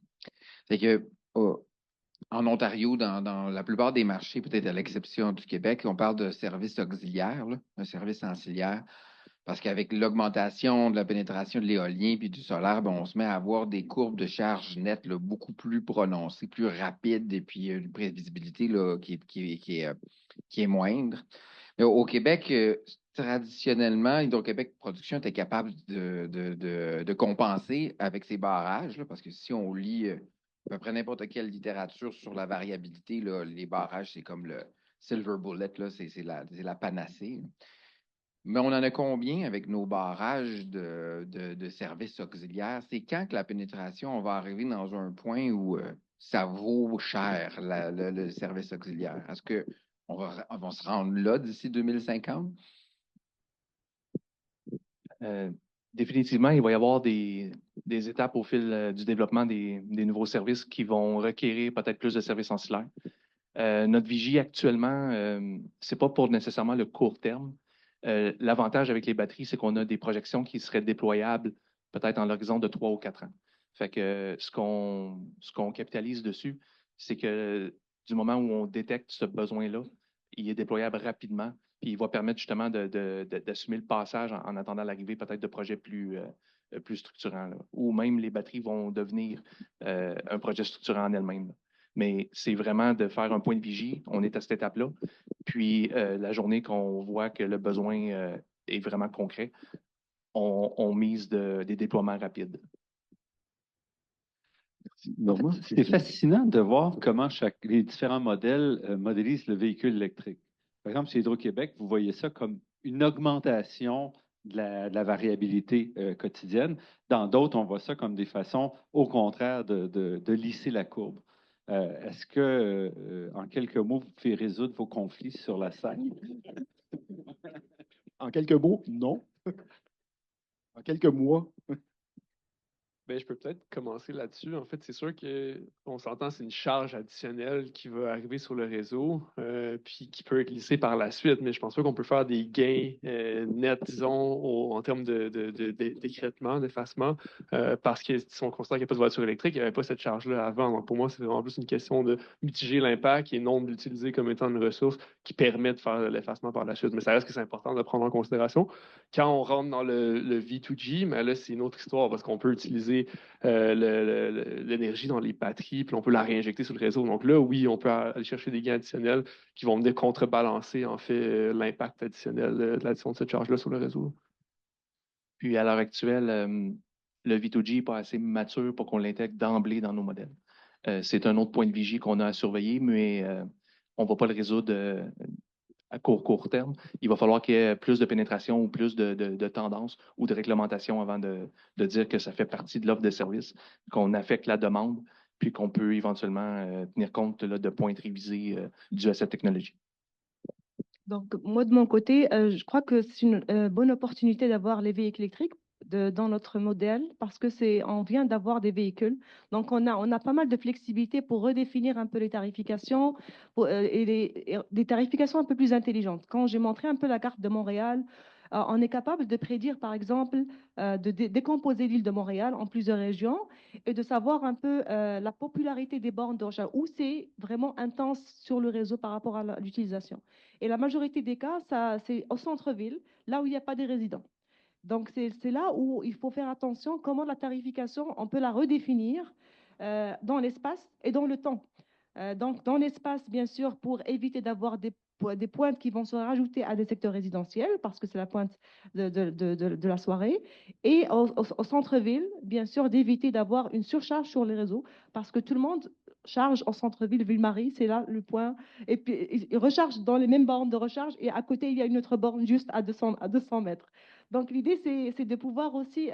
C'est que en Ontario, dans la plupart des marchés, peut-être à l'exception du Québec, on parle de services auxiliaires, là, un service ancillaire, parce qu'avec l'augmentation de la pénétration de l'éolien puis du solaire, ben, on se met à avoir des courbes de charge nette là, beaucoup plus prononcées, plus rapides, et puis une prévisibilité là, qui est moindre. Mais au Québec, traditionnellement, Hydro-Québec Production était capable de compenser avec ses barrages, là, parce que si on lit à peu près n'importe quelle littérature sur la variabilité, là, les barrages, c'est comme le silver bullet, là, c'est la panacée. Mais on en a combien avec nos barrages de services auxiliaires? C'est quand que la pénétration, on va arriver dans un point où ça vaut cher, le service auxiliaire? Est-ce qu'on va se rendre là d'ici 2050? Définitivement, il va y avoir des étapes au fil du développement des nouveaux services qui vont requérir peut-être plus de services ancillaires. Notre vigie actuellement, c'est pas pour nécessairement le court terme. L'avantage avec les batteries, c'est qu'on a des projections qui seraient déployables peut-être en l'horizon de 3 ou 4 ans. Fait que ce qu'on capitalise dessus, c'est que du moment où on détecte ce besoin-là, il est déployable rapidement, puis il va permettre justement d'assumer le passage en attendant l'arrivée peut-être de projets plus structurants, là. Ou même les batteries vont devenir un projet structurant en elles-mêmes. Mais c'est vraiment de faire un point de vigie. On est à cette étape-là. Puis, la journée qu'on voit que le besoin est vraiment concret, on mise des déploiements rapides. Normand? C'est fascinant de voir comment les différents modèles modélisent le véhicule électrique. Par exemple, chez Hydro-Québec, vous voyez ça comme une augmentation de la variabilité quotidienne. Dans d'autres, on voit ça comme des façons, au contraire, de lisser la courbe. Est-ce que, en quelques mots, vous pouvez résoudre vos conflits sur la scène? En quelques mots, non. En quelques mois. Ben, je peux peut-être commencer là-dessus. En fait, c'est sûr qu'on s'entend, c'est une charge additionnelle qui va arriver sur le réseau, puis qui peut être glissée par la suite, mais je pense pas qu'on peut faire des gains nets, disons, en termes d'écrêtement, d'effacement, parce que si on constate qu'il n'y a pas de voiture électrique, il n'y avait pas cette charge-là avant. Donc, pour moi, c'est vraiment plus une question de mitiger l'impact et non de l'utiliser comme étant une ressource qui permet de faire l'effacement par la suite. Mais ça reste que c'est important de prendre en considération. Quand on rentre dans le V2G, mais là, c'est une autre histoire parce qu'on peut utiliser l'énergie dans les batteries, puis on peut la réinjecter sur le réseau. Donc là, oui, on peut aller chercher des gains additionnels qui vont venir contrebalancer, en fait, l'impact additionnel de l'addition de cette charge-là sur le réseau. Puis, à l'heure actuelle, le V2G n'est pas assez mature pour qu'on l'intègre d'emblée dans nos modèles. C'est un autre point de vigie qu'on a à surveiller, mais on ne va pas le résoudre à court terme. Il va falloir qu'il y ait plus de pénétration ou plus de tendance ou de réglementation avant de dire que ça fait partie de l'offre de service, qu'on affecte la demande, puis qu'on peut éventuellement tenir compte là, de pointes révisées dues à cette technologie. Donc, moi, de mon côté, je crois que c'est une bonne opportunité d'avoir les véhicules électriques dans notre modèle parce que on vient d'avoir des véhicules. Donc, on a pas mal de flexibilité pour redéfinir un peu les tarifications et des tarifications un peu plus intelligentes. Quand j'ai montré un peu la carte de Montréal, on est capable de prédire, par exemple, de décomposer l'île de Montréal en plusieurs régions et de savoir un peu la popularité des bornes de recharge, où c'est vraiment intense sur le réseau par rapport à l'utilisation. Et la majorité des cas, c'est au centre-ville, là où il n'y a pas de résidents. Donc, c'est là où il faut faire attention comment la tarification, on peut la redéfinir dans l'espace et dans le temps. Donc, dans l'espace, bien sûr, pour éviter d'avoir des pointes qui vont se rajouter à des secteurs résidentiels, parce que c'est la pointe de la soirée. Et au centre-ville, bien sûr, d'éviter d'avoir une surcharge sur les réseaux, parce que tout le monde charge au centre-ville, Ville-Marie, c'est là le point. Et puis, ils rechargent dans les mêmes bornes de recharge, et à côté, il y a une autre borne juste à 200 mètres. Donc, l'idée, c'est de pouvoir aussi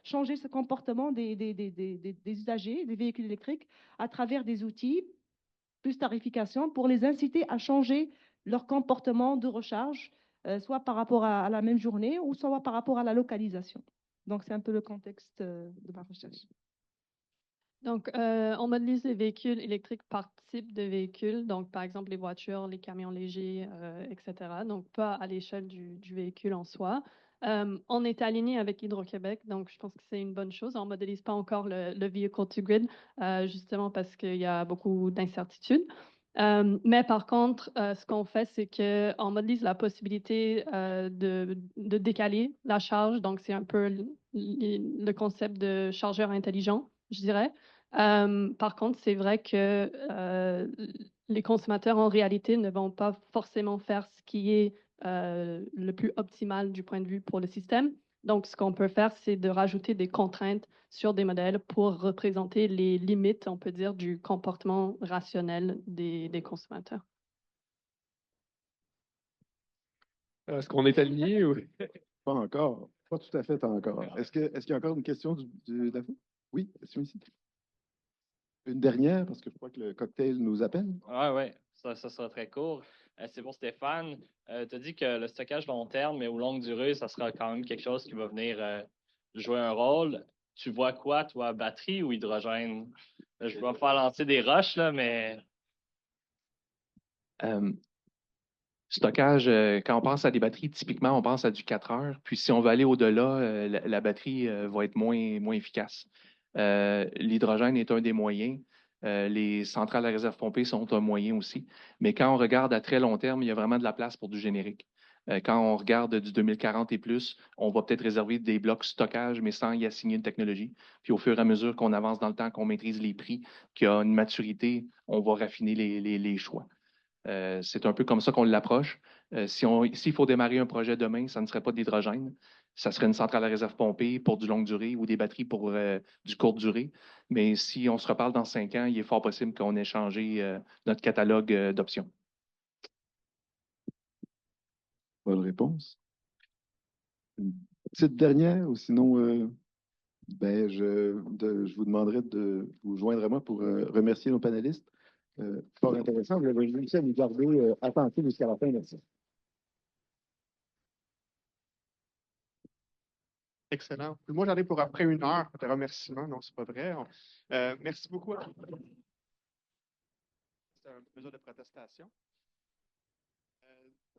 changer ce comportement des usagers, des véhicules électriques, à travers des outils plus tarification pour les inciter à changer leur comportement de recharge, soit par rapport à la même journée ou soit par rapport à la localisation. Donc, c'est un peu le contexte de ma recherche. Donc, on modélise les véhicules électriques par type de véhicule. Donc, par exemple, les voitures, les camions légers, etc. Donc, pas à l'échelle du véhicule en soi. On est aligné avec Hydro-Québec, donc je pense que c'est une bonne chose. On ne modélise pas encore le vehicle to grid, justement parce qu'il y a beaucoup d'incertitudes. Mais par contre, ce qu'on fait, c'est qu'on modélise la possibilité de décaler la charge. Donc, c'est un peu le concept de chargeur intelligent, je dirais. Par contre, c'est vrai que les consommateurs, en réalité, ne vont pas forcément faire ce qui est le plus optimal du point de vue pour le système. Donc, ce qu'on peut faire, c'est de rajouter des contraintes sur des modèles pour représenter les limites, on peut dire, du comportement rationnel des consommateurs. Est-ce qu'on est aligné ou... Pas encore. Pas tout à fait encore. Est-ce qu'il y a encore une question de la foule? Oui, question ici. Une dernière, parce que je crois que le cocktail nous appelle. Oui, ça sera très court. C'est pour Stéphane. Tu as dit que le stockage long terme, mais au longue durée, ça sera quand même quelque chose qui va venir jouer un rôle. Tu vois quoi, toi, batterie ou hydrogène? Je vais faire lancer des roches, là, mais Stockage, quand on pense à des batteries, typiquement, on pense à du 4 heures. Puis si on veut aller au-delà, la batterie va être moins efficace. L'hydrogène est un des moyens. Les centrales à réserve pompée sont un moyen aussi. Mais quand on regarde à très long terme, il y a vraiment de la place pour du générique. Quand on regarde du 2040 et plus, on va peut-être réserver des blocs stockage, mais sans y assigner une technologie. Puis au fur et à mesure qu'on avance dans le temps, qu'on maîtrise les prix, qu'il y a une maturité, on va raffiner les choix. C'est un peu comme ça qu'on l'approche. S'il faut démarrer un projet demain, ça ne serait pas d'hydrogène. Ça serait une centrale à réserve pompée pour du longue durée ou des batteries pour du courte durée. Mais si on se reparle dans 5 ans, il est fort possible qu'on ait changé notre catalogue d'options. Bonne réponse. Une petite dernière, ou sinon, je vous demanderai de vous joindre à moi pour remercier nos panélistes. Fort intéressant. Vous avez réussi à nous garder attentifs jusqu'à la fin. Merci. Excellent. Moi, j'en ai pour après 1 heure de remerciements. Non, c'est pas vrai. Merci beaucoup. C'est une mesure de protestation.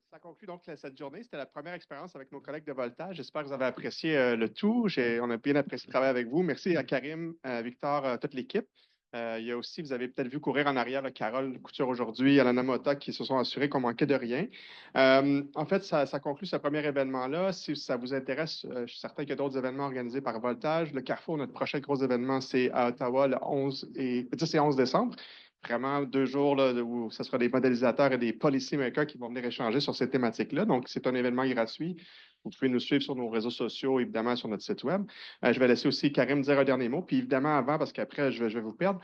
Ça conclut donc cette journée. C'était la première expérience avec nos collègues de Voltage. J'espère que vous avez apprécié le tout. On a bien apprécié le travail avec vous. Merci à Karim, à Victor, toute l'équipe. Il y a aussi, vous avez peut-être vu courir en arrière, Carole Couture aujourd'hui, Alana Mota, qui se sont assurés qu'on manquait de rien. En fait, ça conclut ce premier événement-là. Si ça vous intéresse, je suis certain qu'il y a d'autres événements organisés par Voltage. Le Carrefour, notre prochain gros événement, c'est à Ottawa le 10 et 11 décembre. Vraiment 2 jours là, où ce sera des modélisateurs et des policymakers qui vont venir échanger sur ces thématiques-là. Donc, c'est un événement gratuit. Vous pouvez nous suivre sur nos réseaux sociaux, évidemment, sur notre site web. Je vais laisser aussi Karim dire un dernier mot. Puis évidemment, avant, parce qu'après, je vais vous perdre,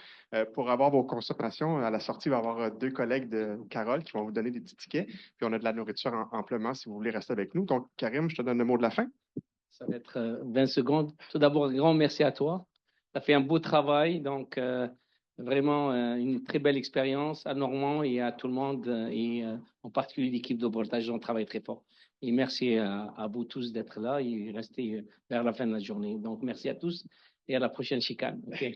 pour avoir vos consommations, à la sortie, il va y avoir 2 collègues de Carole qui vont vous donner des petits tickets. Puis on a de la nourriture amplement si vous voulez rester avec nous. Donc, Karim, je te donne le mot de la fin. Ça va être 20 secondes. Tout d'abord, un grand merci à toi. Tu as fait un beau travail. Donc, vraiment une très belle expérience à Normand et à tout le monde, et en particulier l'équipe de Voltage, on travaille très fort. Et merci à vous tous d'être là et rester vers la fin de la journée. Donc, merci à tous et à la prochaine chicane. Okay.